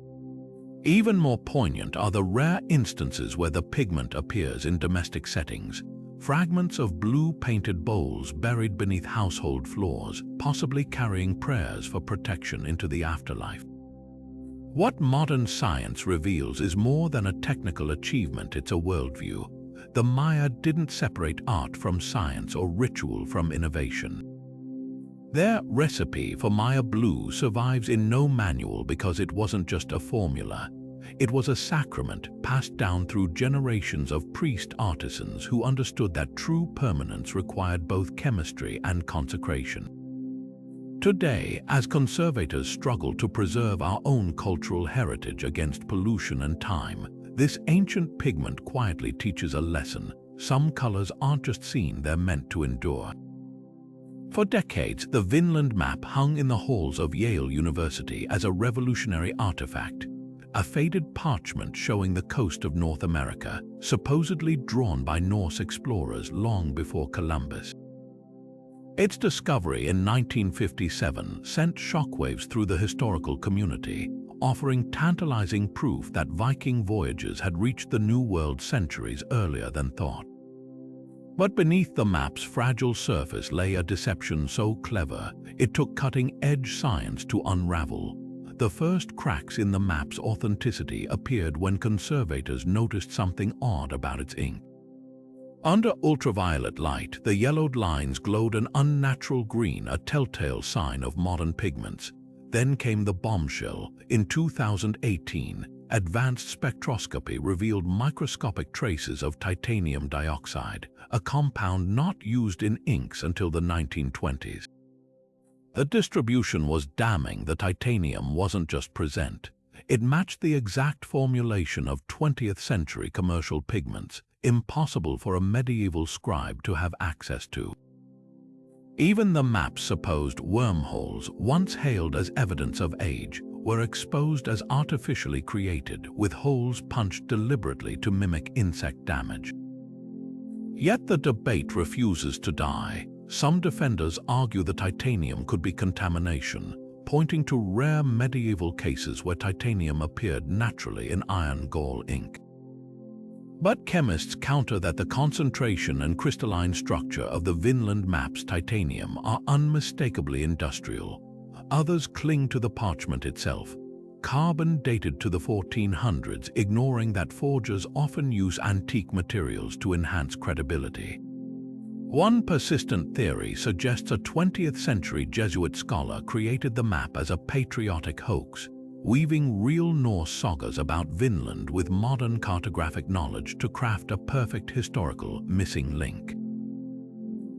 Even more poignant are the rare instances where the pigment appears in domestic settings. Fragments of blue-painted bowls buried beneath household floors, possibly carrying prayers for protection into the afterlife. What modern science reveals is more than a technical achievement, it's a worldview. The Maya didn't separate art from science or ritual from innovation. Their recipe for Maya blue survives in no manual because it wasn't just a formula. It was a sacrament passed down through generations of priest artisans who understood that true permanence required both chemistry and consecration. Today, as conservators struggle to preserve our own cultural heritage against pollution and time, this ancient pigment quietly teaches a lesson. Some colors aren't just seen, they're meant to endure. For decades, the Vinland map hung in the halls of Yale University as a revolutionary artifact, a faded parchment showing the coast of North America, supposedly drawn by Norse explorers long before Columbus. Its discovery in 1957 sent shockwaves through the historical community, offering tantalizing proof that Viking voyages had reached the New World centuries earlier than thought. But beneath the map's fragile surface lay a deception so clever, it took cutting-edge science to unravel. The first cracks in the map's authenticity appeared when conservators noticed something odd about its ink. Under ultraviolet light, the yellowed lines glowed an unnatural green, a telltale sign of modern pigments. Then came the bombshell. In 2018, advanced spectroscopy revealed microscopic traces of titanium dioxide, a compound not used in inks until the 1920s. The distribution was damning. The titanium wasn't just present. It matched the exact formulation of 20th century commercial pigments, impossible for a medieval scribe to have access to. Even the map's supposed wormholes, once hailed as evidence of age, were exposed as artificially created, with holes punched deliberately to mimic insect damage. Yet the debate refuses to die. Some defenders argue the titanium could be contamination, pointing to rare medieval cases where titanium appeared naturally in iron gall ink. But chemists counter that the concentration and crystalline structure of the Vinland map's titanium are unmistakably industrial. Others cling to the parchment itself, carbon dated to the 1400s, ignoring that forgers often use antique materials to enhance credibility. One persistent theory suggests a 20th century Jesuit scholar created the map as a patriotic hoax, weaving real Norse sagas about Vinland with modern cartographic knowledge to craft a perfect historical missing link.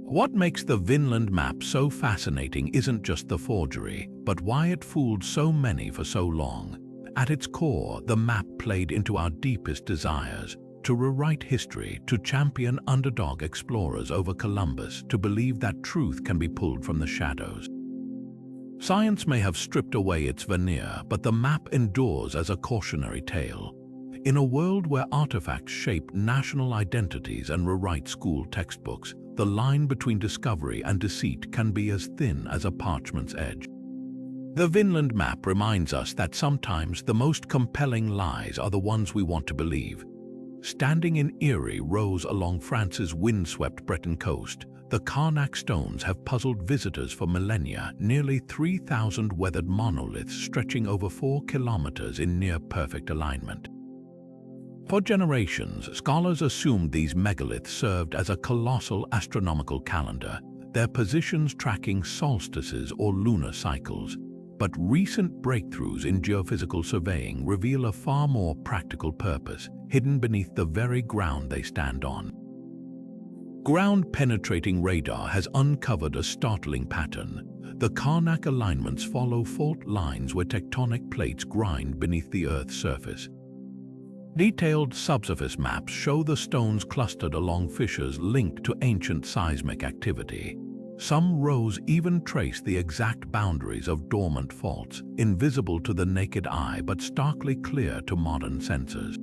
What makes the Vinland map so fascinating isn't just the forgery, but why it fooled so many for so long. At its core, the map played into our deepest desires, to rewrite history, to champion underdog explorers over Columbus, to believe that truth can be pulled from the shadows. Science may have stripped away its veneer, but the map endures as a cautionary tale. In a world where artifacts shape national identities and rewrite school textbooks, the line between discovery and deceit can be as thin as a parchment's edge. The Vinland map reminds us that sometimes the most compelling lies are the ones we want to believe. Standing in eerie rows along France's windswept Breton coast, the Karnak stones have puzzled visitors for millennia, nearly 3,000 weathered monoliths stretching over 4 kilometers in near-perfect alignment. For generations, scholars assumed these megaliths served as a colossal astronomical calendar, their positions tracking solstices or lunar cycles. But recent breakthroughs in geophysical surveying reveal a far more practical purpose, hidden beneath the very ground they stand on. Ground-penetrating radar has uncovered a startling pattern. The Karnak alignments follow fault lines where tectonic plates grind beneath the Earth's surface. Detailed subsurface maps show the stones clustered along fissures linked to ancient seismic activity. Some rows even trace the exact boundaries of dormant faults, invisible to the naked eye but starkly clear to modern sensors.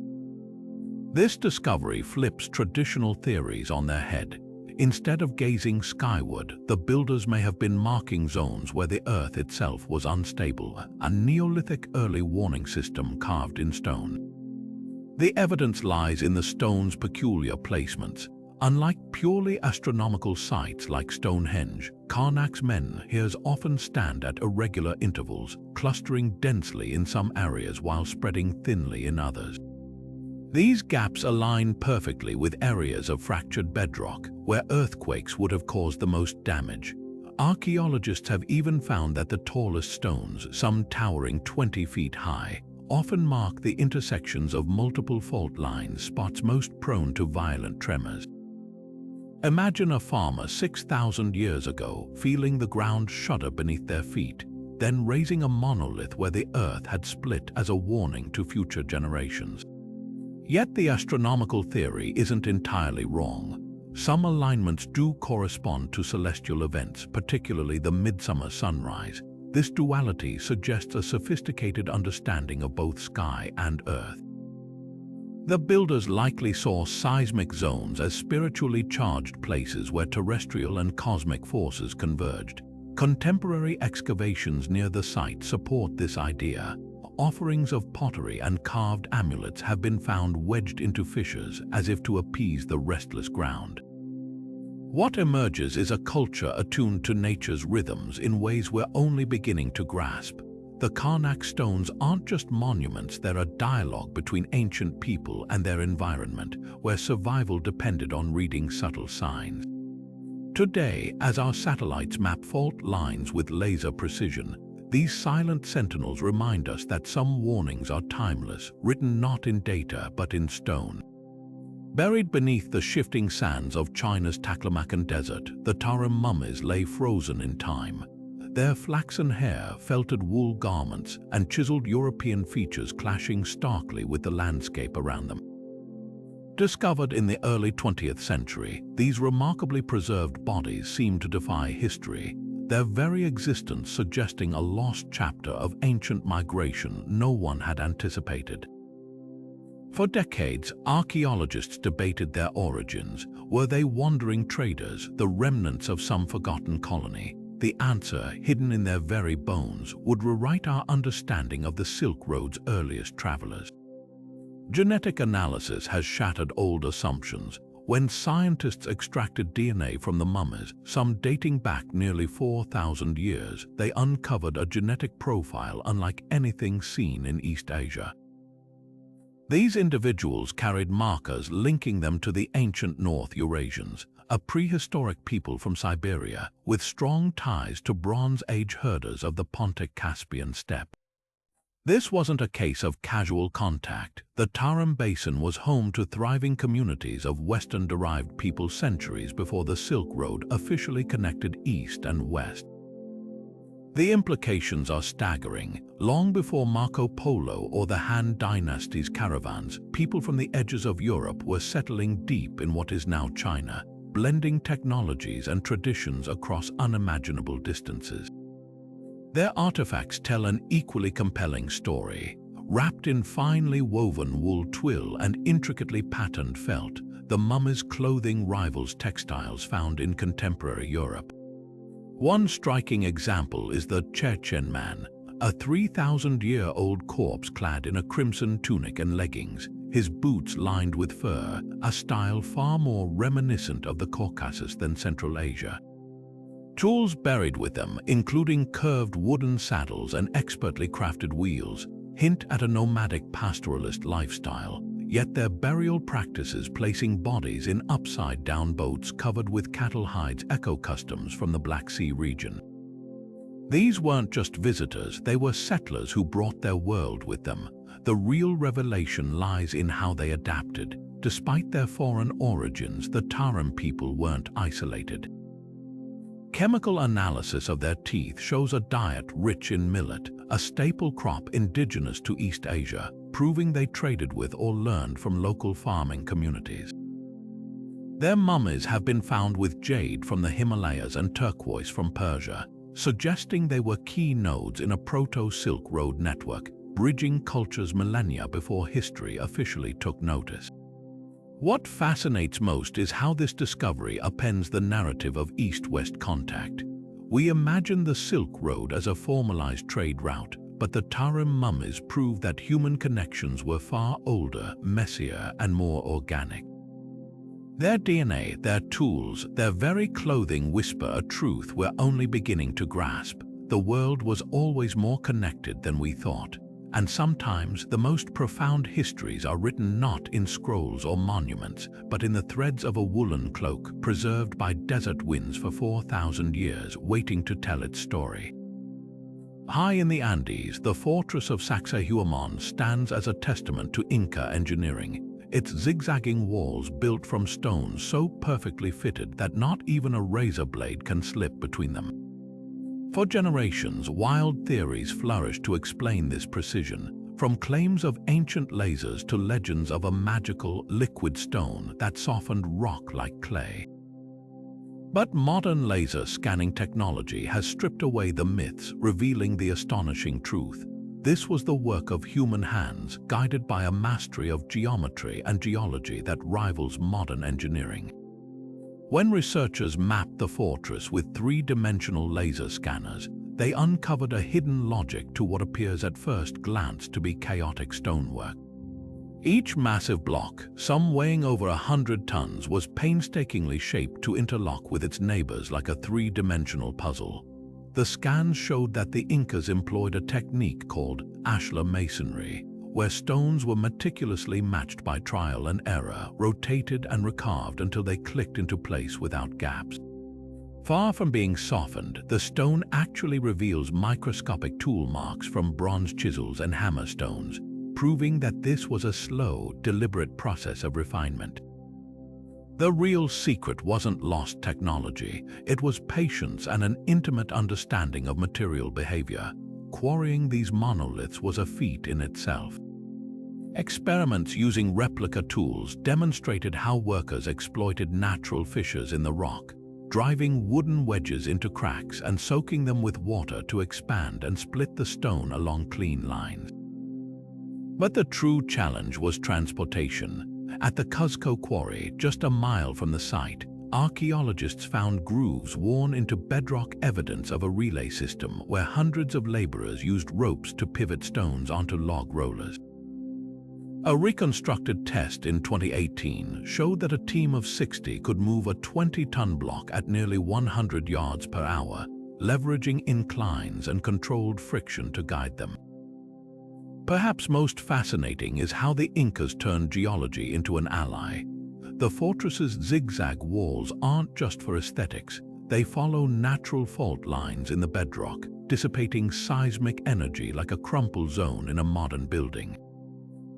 This discovery flips traditional theories on their head. Instead of gazing skyward, the builders may have been marking zones where the Earth itself was unstable, a Neolithic early warning system carved in stone. The evidence lies in the stone's peculiar placements. Unlike purely astronomical sites like Stonehenge, Karnak's menhirs often stand at irregular intervals, clustering densely in some areas while spreading thinly in others. These gaps align perfectly with areas of fractured bedrock, where earthquakes would have caused the most damage. Archaeologists have even found that the tallest stones, some towering 20 feet high, often mark the intersections of multiple fault lines, spots most prone to violent tremors. Imagine a farmer 6,000 years ago feeling the ground shudder beneath their feet, then raising a monolith where the Earth had split as a warning to future generations. Yet the astronomical theory isn't entirely wrong. Some alignments do correspond to celestial events, particularly the midsummer sunrise. This duality suggests a sophisticated understanding of both sky and earth. The builders likely saw seismic zones as spiritually charged places where terrestrial and cosmic forces converged. Contemporary excavations near the site support this idea. Offerings of pottery and carved amulets have been found wedged into fissures as if to appease the restless ground. What emerges is a culture attuned to nature's rhythms in ways we're only beginning to grasp. The Karnak stones aren't just monuments, they're a dialogue between ancient people and their environment, where survival depended on reading subtle signs. Today, as our satellites map fault lines with laser precision, these silent sentinels remind us that some warnings are timeless, written not in data but in stone. Buried beneath the shifting sands of China's Taklamakan Desert, the Tarim mummies lay frozen in time. Their flaxen hair, felted wool garments, and chiseled European features clashing starkly with the landscape around them. Discovered in the early 20th century, these remarkably preserved bodies seem to defy history, their very existence suggesting a lost chapter of ancient migration no one had anticipated. For decades, archaeologists debated their origins. Were they wandering traders, the remnants of some forgotten colony? The answer, hidden in their very bones, would rewrite our understanding of the Silk Road's earliest travelers. Genetic analysis has shattered old assumptions. When scientists extracted DNA from the mummies, some dating back nearly 4,000 years, they uncovered a genetic profile unlike anything seen in East Asia. These individuals carried markers linking them to the ancient North Eurasians, a prehistoric people from Siberia with strong ties to Bronze Age herders of the Pontic-Caspian steppe. This wasn't a case of casual contact. The Tarim Basin was home to thriving communities of Western-derived people centuries before the Silk Road officially connected East and West. The implications are staggering. Long before Marco Polo or the Han Dynasty's caravans, people from the edges of Europe were settling deep in what is now China, blending technologies and traditions across unimaginable distances. Their artifacts tell an equally compelling story. Wrapped in finely woven wool twill and intricately patterned felt, the mummies' clothing rivals textiles found in contemporary Europe. One striking example is the Chechen man, a 3,000-year-old corpse clad in a crimson tunic and leggings, his boots lined with fur, a style far more reminiscent of the Caucasus than Central Asia. Tools buried with them, including curved wooden saddles and expertly crafted wheels, hint at a nomadic pastoralist lifestyle, yet their burial practices placing bodies in upside-down boats covered with cattle hides echo customs from the Black Sea region. These weren't just visitors, they were settlers who brought their world with them. The real revelation lies in how they adapted. Despite their foreign origins, the Tarim people weren't isolated. Chemical analysis of their teeth shows a diet rich in millet, a staple crop indigenous to East Asia, proving they traded with or learned from local farming communities. Their mummies have been found with jade from the Himalayas and turquoise from Persia, suggesting they were key nodes in a proto-Silk Road network, bridging cultures millennia before history officially took notice. What fascinates most is how this discovery appends the narrative of East-West contact. We imagine the Silk Road as a formalized trade route, but the Tarim mummies prove that human connections were far older, messier, and more organic. Their DNA, their tools, their very clothing whisper a truth we're only beginning to grasp. The world was always more connected than we thought. And sometimes the most profound histories are written not in scrolls or monuments, but in the threads of a woolen cloak preserved by desert winds for 4,000 years, waiting to tell its story. High in the Andes, the fortress of Sacsayhuaman stands as a testament to Inca engineering, its zigzagging walls built from stones so perfectly fitted that not even a razor blade can slip between them. For generations, wild theories flourished to explain this precision, from claims of ancient lasers to legends of a magical, liquid stone that softened rock like clay. But modern laser scanning technology has stripped away the myths, revealing the astonishing truth. This was the work of human hands, guided by a mastery of geometry and geology that rivals modern engineering. When researchers mapped the fortress with three-dimensional laser scanners, they uncovered a hidden logic to what appears at first glance to be chaotic stonework. Each massive block, some weighing over 100 tons, was painstakingly shaped to interlock with its neighbors like a three-dimensional puzzle. The scans showed that the Incas employed a technique called ashlar masonry, where stones were meticulously matched by trial and error, rotated and recarved until they clicked into place without gaps. Far from being softened, the stone actually reveals microscopic tool marks from bronze chisels and hammer stones, proving that this was a slow, deliberate process of refinement. The real secret wasn't lost technology, it was patience and an intimate understanding of material behavior. Quarrying these monoliths was a feat in itself. Experiments using replica tools demonstrated how workers exploited natural fissures in the rock, driving wooden wedges into cracks and soaking them with water to expand and split the stone along clean lines. But the true challenge was transportation. At the Cuzco quarry, just a mile from the site, archaeologists found grooves worn into bedrock, evidence of a relay system where hundreds of laborers used ropes to pivot stones onto log rollers. A reconstructed test in 2018 showed that a team of 60 could move a 20-ton block at nearly 100 yards per hour, leveraging inclines and controlled friction to guide them. Perhaps most fascinating is how the Incas turned geology into an ally. The fortress's zigzag walls aren't just for aesthetics, they follow natural fault lines in the bedrock, dissipating seismic energy like a crumple zone in a modern building.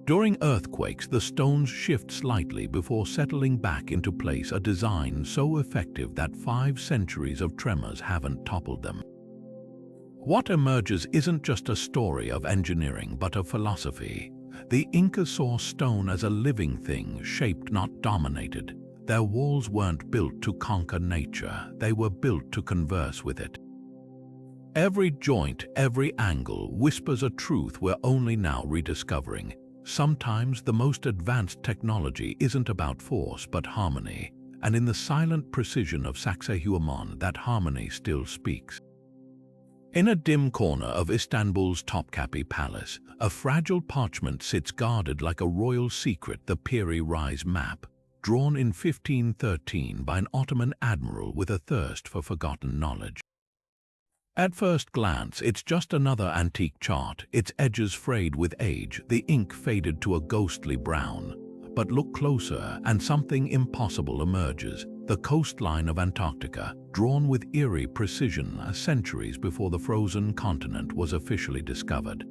During earthquakes, the stones shift slightly before settling back into place, a design so effective that 5 centuries of tremors haven't toppled them. What emerges isn't just a story of engineering, but of philosophy. The Incas saw stone as a living thing, shaped, not dominated. Their walls weren't built to conquer nature, they were built to converse with it. Every joint, every angle whispers a truth we're only now rediscovering. Sometimes the most advanced technology isn't about force but harmony, and in the silent precision of Sacsayhuaman, that harmony still speaks. In a dim corner of Istanbul's Topkapi Palace, a fragile parchment sits guarded like a royal secret, the Piri Reis map, drawn in 1513 by an Ottoman admiral with a thirst for forgotten knowledge. At first glance, it's just another antique chart, its edges frayed with age, the ink faded to a ghostly brown. But look closer and something impossible emerges. The coastline of Antarctica, drawn with eerie precision centuries before the frozen continent was officially discovered.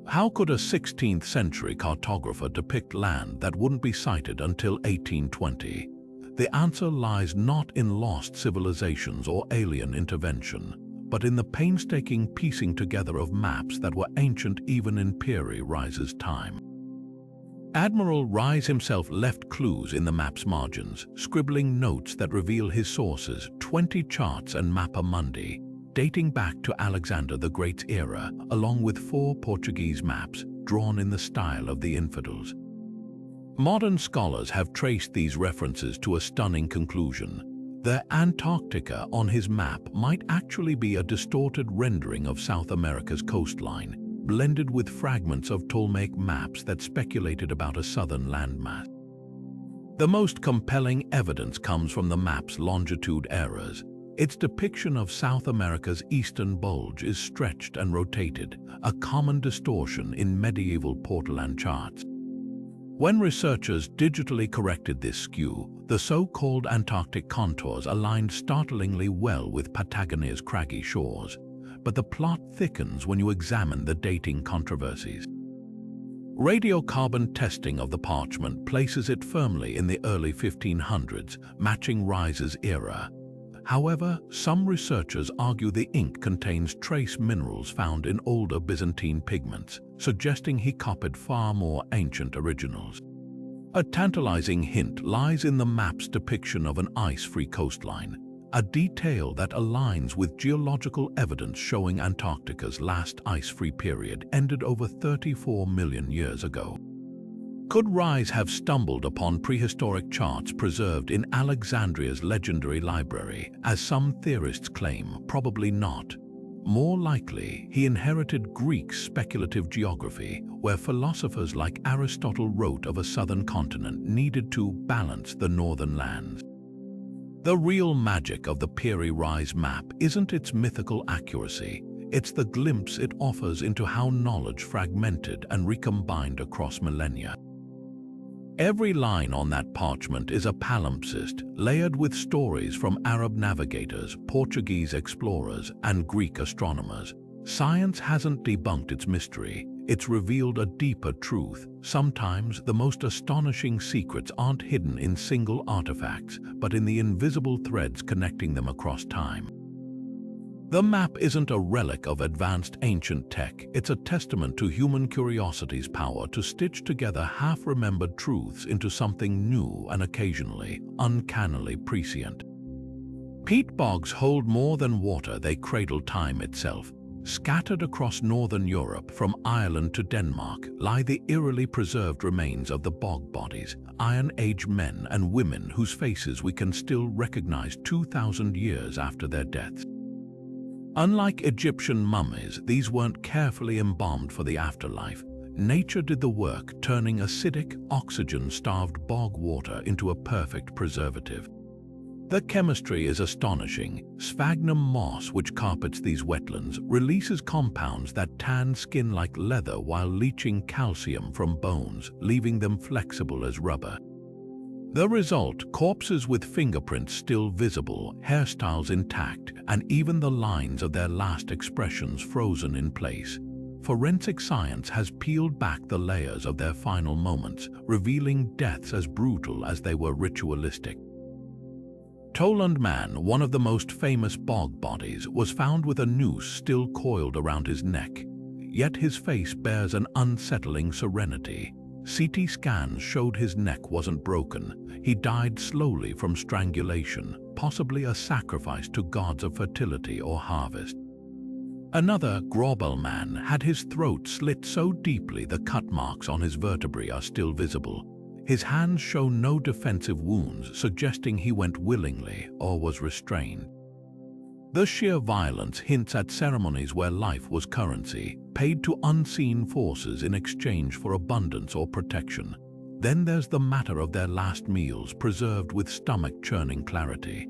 How could a 16th century cartographer depict land that wouldn't be sighted until 1820? The answer lies not in lost civilizations or alien intervention, but in the painstaking piecing together of maps that were ancient even in Piri Reis's time. Admiral Reis himself left clues in the map's margins, scribbling notes that reveal his sources, 20 charts and mappa mundi, dating back to Alexander the Great's era, along with 4 Portuguese maps drawn in the style of the infidels. Modern scholars have traced these references to a stunning conclusion. The Antarctica on his map might actually be a distorted rendering of South America's coastline, blended with fragments of Ptolemaic maps that speculated about a southern landmass. The most compelling evidence comes from the map's longitude errors. Its depiction of South America's eastern bulge is stretched and rotated, a common distortion in medieval portolan charts. When researchers digitally corrected this skew, the so-called Antarctic contours aligned startlingly well with Patagonia's craggy shores. But the plot thickens when you examine the dating controversies. Radiocarbon testing of the parchment places it firmly in the early 1500s, matching Reis's era. However, some researchers argue the ink contains trace minerals found in older Byzantine pigments, suggesting he copied far more ancient originals. A tantalizing hint lies in the map's depiction of an ice-free coastline, a detail that aligns with geological evidence showing Antarctica's last ice-free period ended over 34 million years ago. Could Reis have stumbled upon prehistoric charts preserved in Alexandria's legendary library, as some theorists claim? Probably not. More likely, he inherited Greek speculative geography, where philosophers like Aristotle wrote of a southern continent needed to balance the northern lands. The real magic of the Piri Reis map isn't its mythical accuracy, it's the glimpse it offers into how knowledge fragmented and recombined across millennia. Every line on that parchment is a palimpsest, layered with stories from Arab navigators, Portuguese explorers, and Greek astronomers. Science hasn't debunked its mystery, it's revealed a deeper truth. Sometimes the most astonishing secrets aren't hidden in single artifacts, but in the invisible threads connecting them across time. The map isn't a relic of advanced ancient tech, it's a testament to human curiosity's power to stitch together half-remembered truths into something new and occasionally, uncannily prescient. Peat bogs hold more than water, they cradle time itself. Scattered across northern Europe, from Ireland to Denmark, lie the eerily preserved remains of the bog bodies, Iron Age men and women whose faces we can still recognize 2,000 years after their deaths. Unlike Egyptian mummies, these weren't carefully embalmed for the afterlife. Nature did the work, turning acidic, oxygen-starved bog water into a perfect preservative. The chemistry is astonishing. Sphagnum moss, which carpets these wetlands, releases compounds that tan skin like leather while leaching calcium from bones, leaving them flexible as rubber. The result, corpses with fingerprints still visible, hairstyles intact, and even the lines of their last expressions frozen in place. Forensic science has peeled back the layers of their final moments, revealing deaths as brutal as they were ritualistic. Toland Man, one of the most famous bog bodies, was found with a noose still coiled around his neck. Yet his face bears an unsettling serenity. CT scans showed his neck wasn't broken. He died slowly from strangulation, possibly a sacrifice to gods of fertility or harvest. Another, Grobel Man, had his throat slit so deeply the cut marks on his vertebrae are still visible. His hands show no defensive wounds, suggesting he went willingly or was restrained. The sheer violence hints at ceremonies where life was currency, paid to unseen forces in exchange for abundance or protection. Then there's the matter of their last meals, preserved with stomach-churning clarity.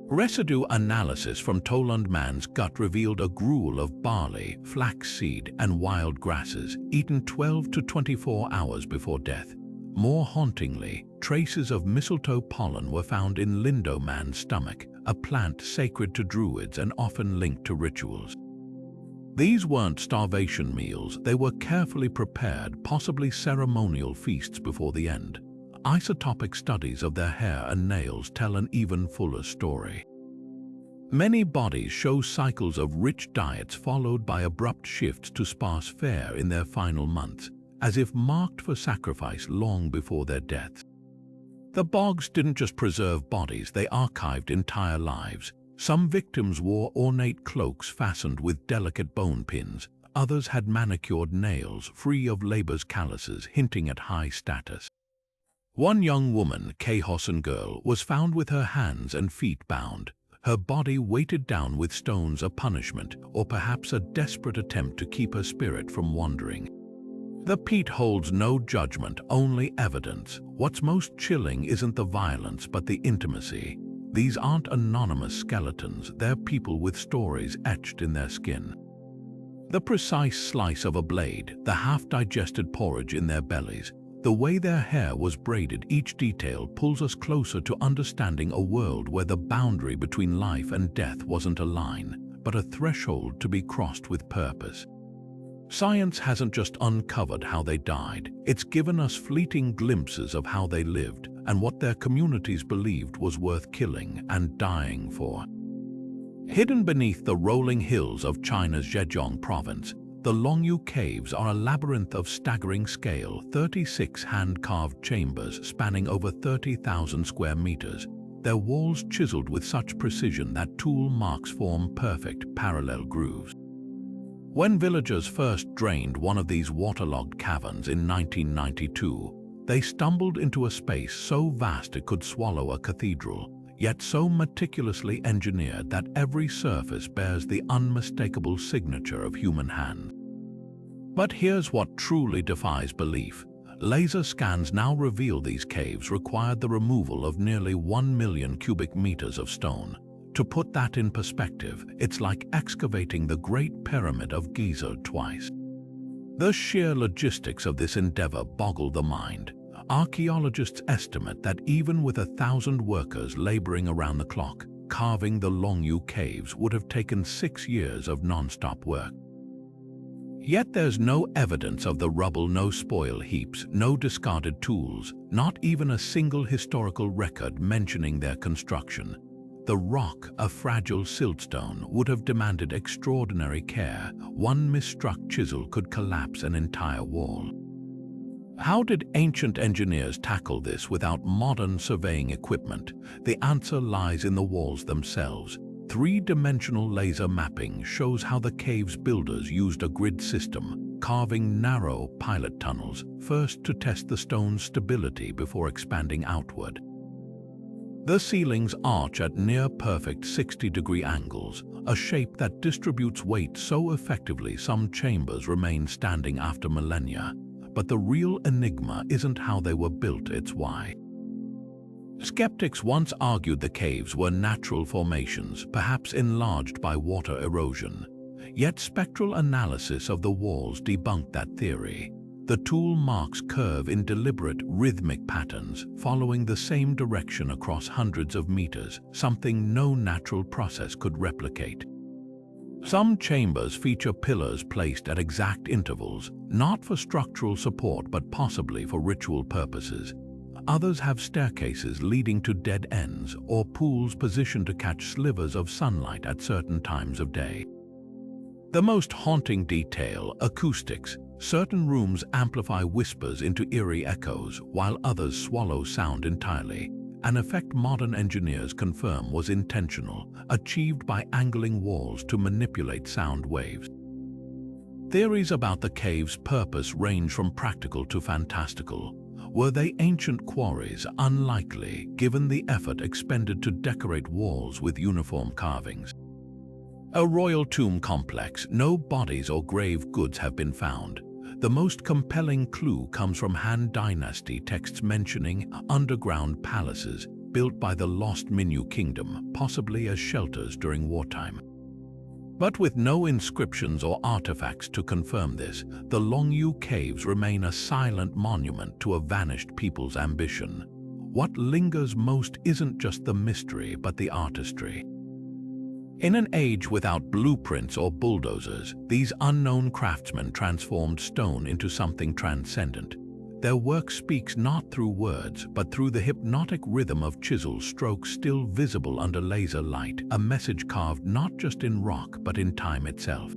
Residue analysis from Toland Man's gut revealed a gruel of barley, flaxseed, and wild grasses, eaten 12 to 24 hours before death. More hauntingly, traces of mistletoe pollen were found in Lindo Man's stomach, a plant sacred to druids and often linked to rituals. These weren't starvation meals, they were carefully prepared, possibly ceremonial feasts before the end. Isotopic studies of their hair and nails tell an even fuller story. Many bodies show cycles of rich diets followed by abrupt shifts to sparse fare in their final months, as if marked for sacrifice long before their deaths. The bogs didn't just preserve bodies, they archived entire lives. Some victims wore ornate cloaks fastened with delicate bone pins. Others had manicured nails, free of labor's calluses, hinting at high status. One young woman, Kayhosen girl, was found with her hands and feet bound, her body weighted down with stones, a punishment, or perhaps a desperate attempt to keep her spirit from wandering. The Pete holds no judgment, only evidence. What's most chilling isn't the violence, but the intimacy. These aren't anonymous skeletons, they're people with stories etched in their skin. The precise slice of a blade, the half-digested porridge in their bellies, the way their hair was braided, each detail pulls us closer to understanding a world where the boundary between life and death wasn't a line, but a threshold to be crossed with purpose. Science hasn't just uncovered how they died, it's given us fleeting glimpses of how they lived and what their communities believed was worth killing and dying for. Hidden beneath the rolling hills of China's Zhejiang province, the Longyu Caves are a labyrinth of staggering scale, 36 hand-carved chambers spanning over 30,000 square meters, their walls chiseled with such precision that tool marks form perfect parallel grooves. When villagers first drained one of these waterlogged caverns in 1992, they stumbled into a space so vast it could swallow a cathedral, yet so meticulously engineered that every surface bears the unmistakable signature of human hands. But here's what truly defies belief. Laser scans now reveal these caves required the removal of nearly 1 million cubic meters of stone. To put that in perspective, it's like excavating the Great Pyramid of Giza twice. The sheer logistics of this endeavor boggle the mind. Archaeologists estimate that even with 1,000 workers laboring around the clock, carving the Longyu Caves would have taken 6 years of non-stop work. Yet there's no evidence of the rubble, no spoil heaps, no discarded tools, not even a single historical record mentioning their construction. The rock, a fragile siltstone, would have demanded extraordinary care. One misstruck chisel could collapse an entire wall. How did ancient engineers tackle this without modern surveying equipment? The answer lies in the walls themselves. Three-dimensional laser mapping shows how the cave's builders used a grid system, carving narrow pilot tunnels, first to test the stone's stability before expanding outward. The ceilings arch at near-perfect 60-degree angles, a shape that distributes weight so effectively some chambers remain standing after millennia. But the real enigma isn't how they were built, it's why. Skeptics once argued the caves were natural formations, perhaps enlarged by water erosion. Yet spectral analysis of the walls debunked that theory. The The tool marks curve in deliberate, rhythmic patterns, following the same direction across hundreds of meters, something no natural process could replicate. Some chambers feature pillars placed at exact intervals, not for structural support but possibly for ritual purposes. Others have staircases leading to dead ends or pools positioned to catch slivers of sunlight at certain times of day. The most haunting detail, acoustics. Certain rooms amplify whispers into eerie echoes, while others swallow sound entirely, an effect modern engineers confirm was intentional, achieved by angling walls to manipulate sound waves. Theories about the cave's purpose range from practical to fantastical. Were they ancient quarries? Unlikely, given the effort expended to decorate walls with uniform carvings. A royal tomb complex. No bodies or grave goods have been found. The most compelling clue comes from Han Dynasty texts mentioning underground palaces built by the lost Minu kingdom, possibly as shelters during wartime. But with no inscriptions or artifacts to confirm this, the Longyu caves remain a silent monument to a vanished people's ambition. What lingers most isn't just the mystery, but the artistry. In an age without blueprints or bulldozers, these unknown craftsmen transformed stone into something transcendent. Their work speaks not through words, but through the hypnotic rhythm of chisel strokes still visible under laser light, a message carved not just in rock but in time itself.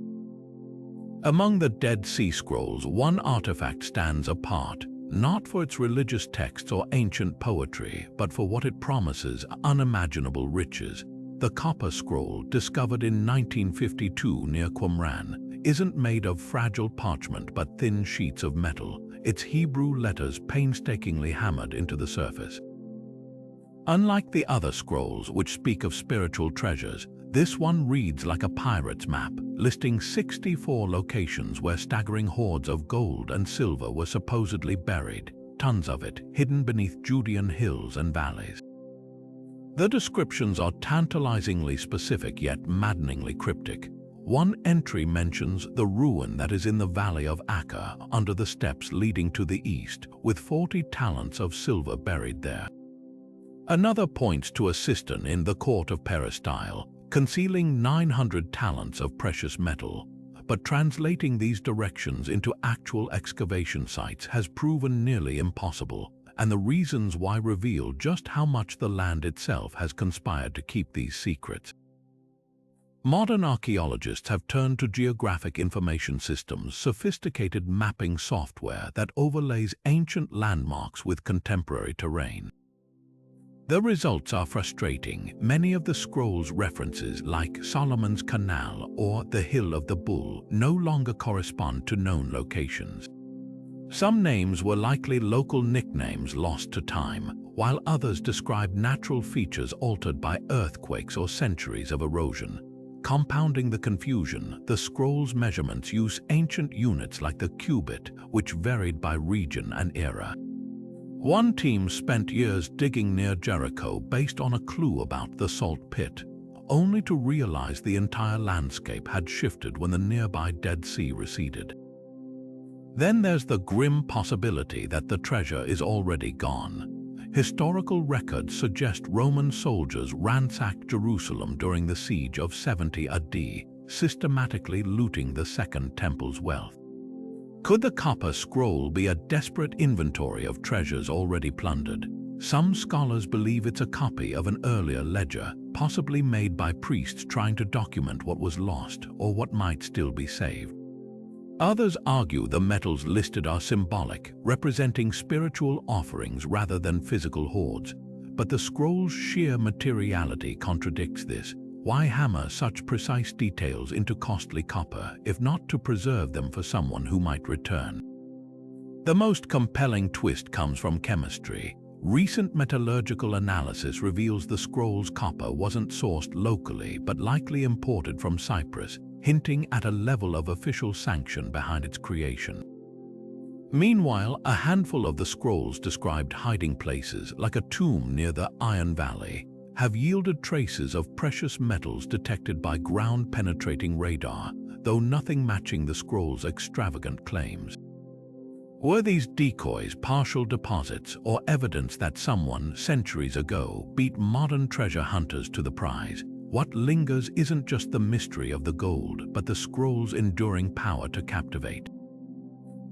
Among the Dead Sea Scrolls, one artifact stands apart, not for its religious texts or ancient poetry, but for what it promises: unimaginable riches. The copper scroll, discovered in 1952 near Qumran, isn't made of fragile parchment but thin sheets of metal, its Hebrew letters painstakingly hammered into the surface. Unlike the other scrolls, which speak of spiritual treasures, this one reads like a pirate's map, listing 64 locations where staggering hoards of gold and silver were supposedly buried, tons of it hidden beneath Judean hills and valleys. The descriptions are tantalizingly specific yet maddeningly cryptic. One entry mentions the ruin that is in the valley of Akka, under the steps leading to the east, with 40 talents of silver buried there. Another points to a cistern in the court of Peristyle, concealing 900 talents of precious metal. But translating these directions into actual excavation sites has proven nearly impossible, and the reasons why reveal just how much the land itself has conspired to keep these secrets. Modern archaeologists have turned to geographic information systems, sophisticated mapping software that overlays ancient landmarks with contemporary terrain. The results are frustrating. Many of the scrolls' references, like Solomon's Canal or the Hill of the Bull, no longer correspond to known locations. Some names were likely local nicknames lost to time, while others describe natural features altered by earthquakes or centuries of erosion. Compounding the confusion, the scroll's measurements use ancient units like the cubit, which varied by region and era. One team spent years digging near Jericho based on a clue about the salt pit, only to realize the entire landscape had shifted when the nearby Dead Sea receded. Then there's the grim possibility that the treasure is already gone. Historical records suggest Roman soldiers ransacked Jerusalem during the siege of 70 AD, systematically looting the Second Temple's wealth. Could the copper scroll be a desperate inventory of treasures already plundered? Some scholars believe it's a copy of an earlier ledger, possibly made by priests trying to document what was lost or what might still be saved. Others argue the metals listed are symbolic, representing spiritual offerings rather than physical hoards. But the scroll's sheer materiality contradicts this. Why hammer such precise details into costly copper, if not to preserve them for someone who might return? The most compelling twist comes from chemistry. Recent metallurgical analysis reveals the scroll's copper wasn't sourced locally but likely imported from Cyprus, hinting at a level of official sanction behind its creation. Meanwhile, a handful of the scrolls described hiding places, like a tomb near the Iron Valley, have yielded traces of precious metals detected by ground-penetrating radar, though nothing matching the scroll's extravagant claims. Were these decoys partial deposits or evidence that someone, centuries ago, beat modern treasure hunters to the prize? What lingers isn't just the mystery of the gold, but the scroll's enduring power to captivate.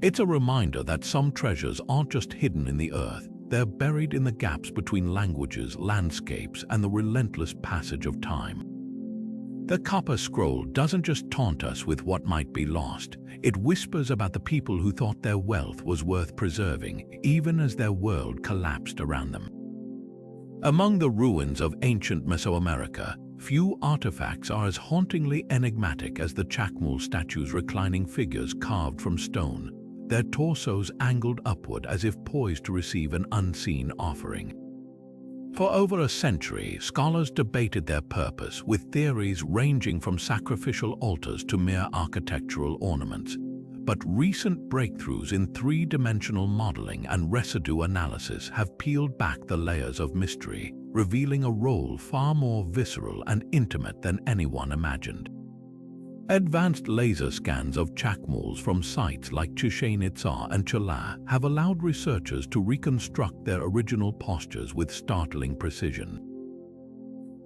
It's a reminder that some treasures aren't just hidden in the earth, they're buried in the gaps between languages, landscapes, and the relentless passage of time. The Copper Scroll doesn't just taunt us with what might be lost, it whispers about the people who thought their wealth was worth preserving, even as their world collapsed around them. Among the ruins of ancient Mesoamerica, few artifacts are as hauntingly enigmatic as the Chacmul statues' reclining figures carved from stone, their torsos angled upward as if poised to receive an unseen offering. For over a century, scholars debated their purpose, with theories ranging from sacrificial altars to mere architectural ornaments. But recent breakthroughs in three-dimensional modeling and residue analysis have peeled back the layers of mystery, revealing a role far more visceral and intimate than anyone imagined. Advanced laser scans of Chacmuls from sites like Chichen Itza and Chala have allowed researchers to reconstruct their original postures with startling precision.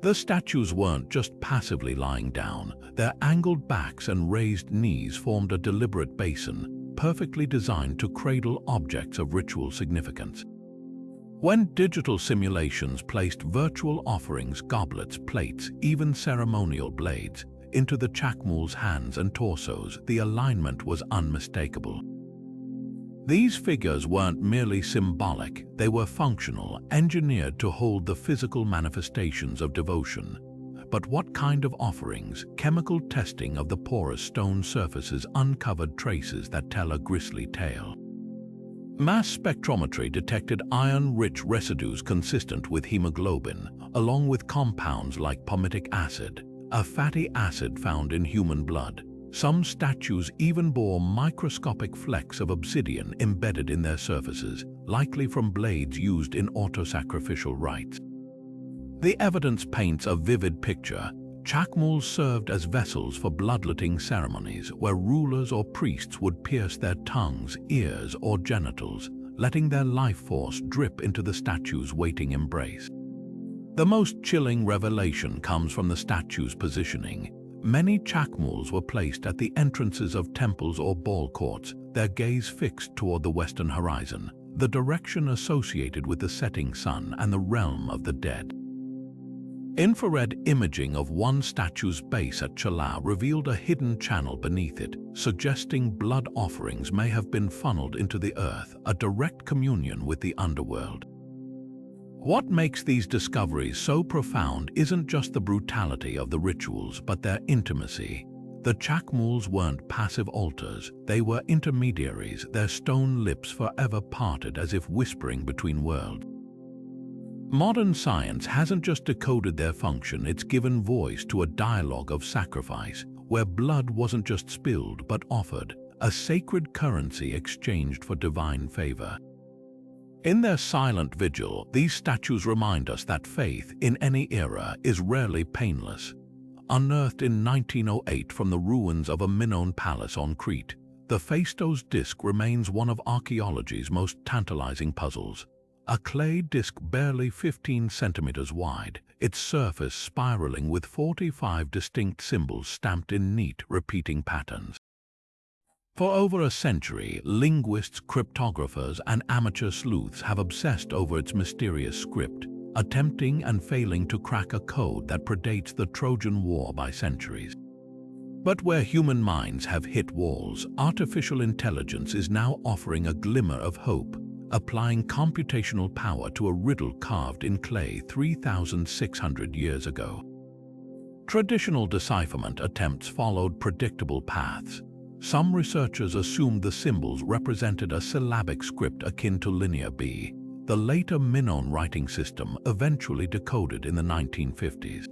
The statues weren't just passively lying down, their angled backs and raised knees formed a deliberate basin, perfectly designed to cradle objects of ritual significance. When digital simulations placed virtual offerings, goblets, plates, even ceremonial blades, into the Chacmul's hands and torsos, the alignment was unmistakable. These figures weren't merely symbolic, they were functional, engineered to hold the physical manifestations of devotion. But what kind of offerings? Chemical testing of the porous stone surfaces uncovered traces that tell a grisly tale. Mass spectrometry detected iron-rich residues consistent with hemoglobin, along with compounds like palmitic acid, a fatty acid found in human blood. Some statues even bore microscopic flecks of obsidian embedded in their surfaces, likely from blades used in auto-sacrificial rites. The evidence paints a vivid picture. Chacmuls served as vessels for bloodletting ceremonies, where rulers or priests would pierce their tongues, ears, or genitals, letting their life force drip into the statue's waiting embrace. The most chilling revelation comes from the statue's positioning. Many Chacmuls were placed at the entrances of temples or ball courts, their gaze fixed toward the western horizon, the direction associated with the setting sun and the realm of the dead. Infrared imaging of one statue's base at Chala revealed a hidden channel beneath it, suggesting blood offerings may have been funneled into the earth, a direct communion with the underworld. What makes these discoveries so profound isn't just the brutality of the rituals, but their intimacy. The Chacmuls weren't passive altars, they were intermediaries, their stone lips forever parted as if whispering between worlds. Modern science hasn't just decoded their function, it's given voice to a dialogue of sacrifice, where blood wasn't just spilled but offered, a sacred currency exchanged for divine favor. In their silent vigil, these statues remind us that faith, in any era, is rarely painless. Unearthed in 1908 from the ruins of a Minoan palace on Crete, the Phaistos disc remains one of archaeology's most tantalizing puzzles. A clay disc barely 15 centimeters wide, its surface spiraling with 45 distinct symbols stamped in neat, repeating patterns. For over a century, linguists, cryptographers, and amateur sleuths have obsessed over its mysterious script, attempting and failing to crack a code that predates the Trojan War by centuries. But where human minds have hit walls, artificial intelligence is now offering a glimmer of hope, applying computational power to a riddle carved in clay 3,600 years ago. Traditional decipherment attempts followed predictable paths. Some researchers assumed the symbols represented a syllabic script akin to Linear B, the later Minoan writing system eventually decoded in the 1950s.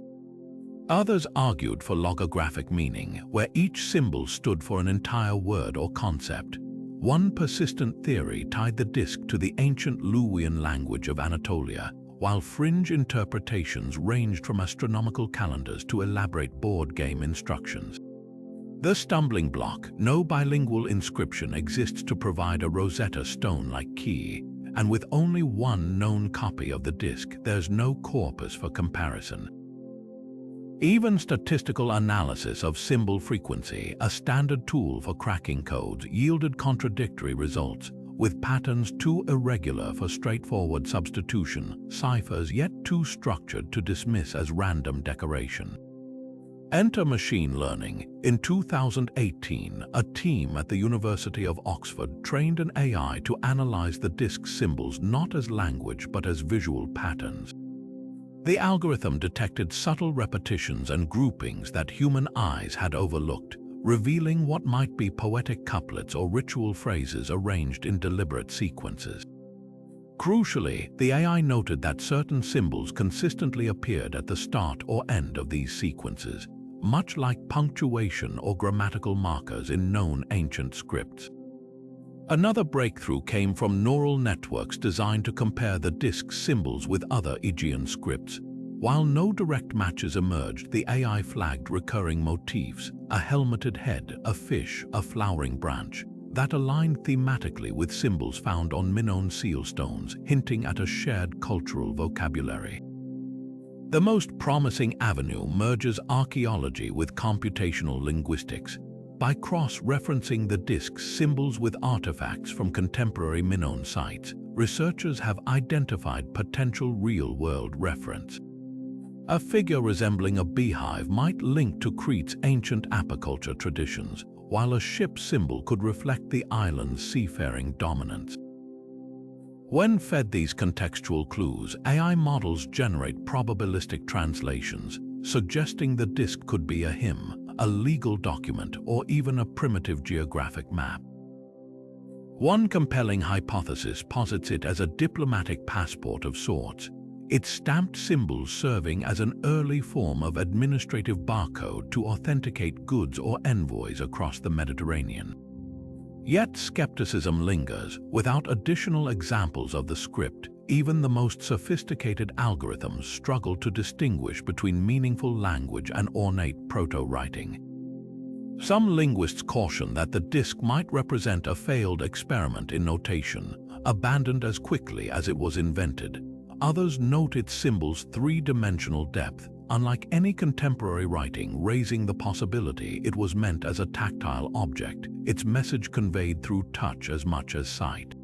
Others argued for logographic meaning, where each symbol stood for an entire word or concept. One persistent theory tied the disc to the ancient Luwian language of Anatolia, while fringe interpretations ranged from astronomical calendars to elaborate board game instructions. The stumbling block: no bilingual inscription exists to provide a Rosetta Stone-like key, and with only one known copy of the disk, there's no corpus for comparison. Even statistical analysis of symbol frequency, a standard tool for cracking codes, yielded contradictory results, with patterns too irregular for straightforward substitution, ciphers yet too structured to dismiss as random decoration. Enter machine learning. In 2018, a team at the University of Oxford trained an AI to analyze the disk's symbols not as language but as visual patterns. The algorithm detected subtle repetitions and groupings that human eyes had overlooked, revealing what might be poetic couplets or ritual phrases arranged in deliberate sequences. Crucially, the AI noted that certain symbols consistently appeared at the start or end of these sequences, much like punctuation or grammatical markers in known ancient scripts. Another breakthrough came from neural networks designed to compare the disk's symbols with other Aegean scripts. While no direct matches emerged, the AI flagged recurring motifs: a helmeted head, a fish, a flowering branch, that aligned thematically with symbols found on Minoan seal stones, hinting at a shared cultural vocabulary. The most promising avenue merges archaeology with computational linguistics. By cross-referencing the disk's symbols with artifacts from contemporary Minoan sites, researchers have identified potential real-world reference. A figure resembling a beehive might link to Crete's ancient apiculture traditions, while a ship's symbol could reflect the island's seafaring dominance. When fed these contextual clues, AI models generate probabilistic translations, suggesting the disk could be a hymn, a legal document, or even a primitive geographic map. One compelling hypothesis posits it as a diplomatic passport of sorts, its stamped symbols serving as an early form of administrative barcode to authenticate goods or envoys across the Mediterranean. Yet skepticism lingers. Without additional examples of the script, even the most sophisticated algorithms struggle to distinguish between meaningful language and ornate proto-writing. Some linguists caution that the disk might represent a failed experiment in notation, abandoned as quickly as it was invented. Others note its symbol's three-dimensional depth, unlike any contemporary writing, raising the possibility it was meant as a tactile object, its message conveyed through touch as much as sight.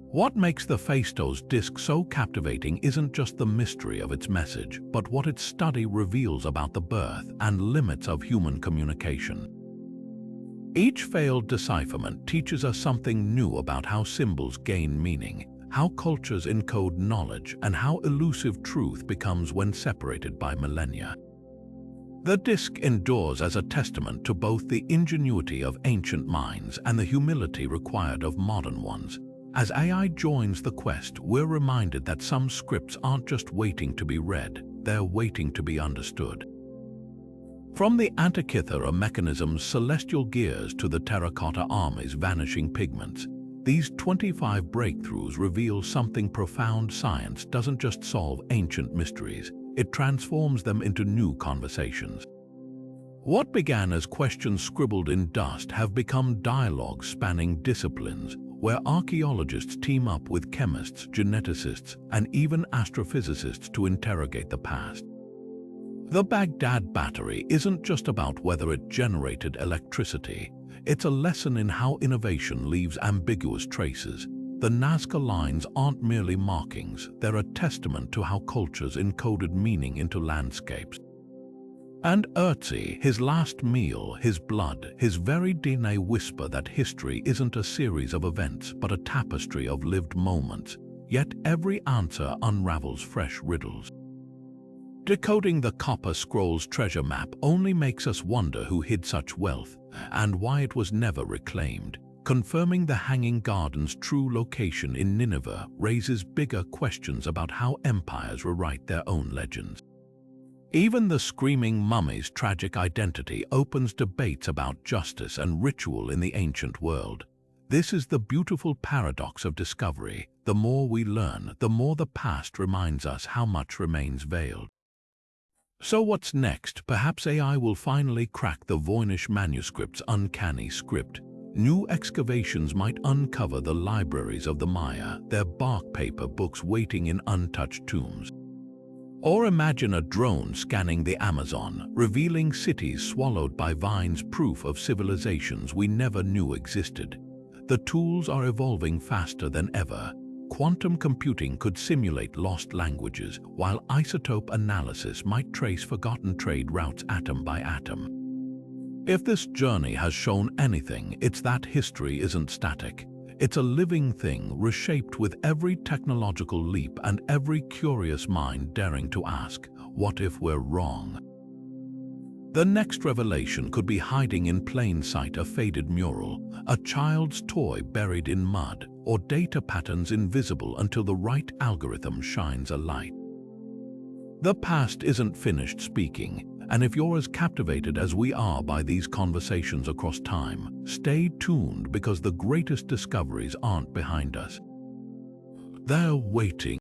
What makes the Phaistos disk so captivating isn't just the mystery of its message, but what its study reveals about the birth and limits of human communication. Each failed decipherment teaches us something new about how symbols gain meaning, how cultures encode knowledge, and how elusive truth becomes when separated by millennia. The disk endures as a testament to both the ingenuity of ancient minds and the humility required of modern ones. As AI joins the quest, we're reminded that some scripts aren't just waiting to be read, they're waiting to be understood. From the Antikythera Mechanism's celestial gears to the Terracotta Army's vanishing pigments, these 25 breakthroughs reveal something profound. Science doesn't just solve ancient mysteries, it transforms them into new conversations. What began as questions scribbled in dust have become dialogues spanning disciplines, where archaeologists team up with chemists, geneticists, and even astrophysicists to interrogate the past. The Baghdad Battery isn't just about whether it generated electricity. It's a lesson in how innovation leaves ambiguous traces. The Nazca Lines aren't merely markings, they're a testament to how cultures encoded meaning into landscapes. And Ötzi, his last meal, his blood, his very DNA whisper that history isn't a series of events but a tapestry of lived moments, yet every answer unravels fresh riddles. Decoding the Copper Scroll's treasure map only makes us wonder who hid such wealth and why it was never reclaimed. Confirming the Hanging Garden's true location in Nineveh raises bigger questions about how empires rewrite their own legends. Even the Screaming Mummy's tragic identity opens debates about justice and ritual in the ancient world. This is the beautiful paradox of discovery. The more we learn, the more the past reminds us how much remains veiled. So what's next? Perhaps AI will finally crack the Voynich Manuscript's uncanny script. New excavations might uncover the libraries of the Maya, their bark paper books waiting in untouched tombs. Or imagine a drone scanning the Amazon, revealing cities swallowed by vines, proof of civilizations we never knew existed. The tools are evolving faster than ever. Quantum computing could simulate lost languages, while isotope analysis might trace forgotten trade routes atom by atom. If this journey has shown anything, it's that history isn't static. It's a living thing, reshaped with every technological leap and every curious mind daring to ask, what if we're wrong? The next revelation could be hiding in plain sight: a faded mural, a child's toy buried in mud, or data patterns invisible until the right algorithm shines a light. The past isn't finished speaking, and if you're as captivated as we are by these conversations across time, stay tuned, because the greatest discoveries aren't behind us. They're waiting.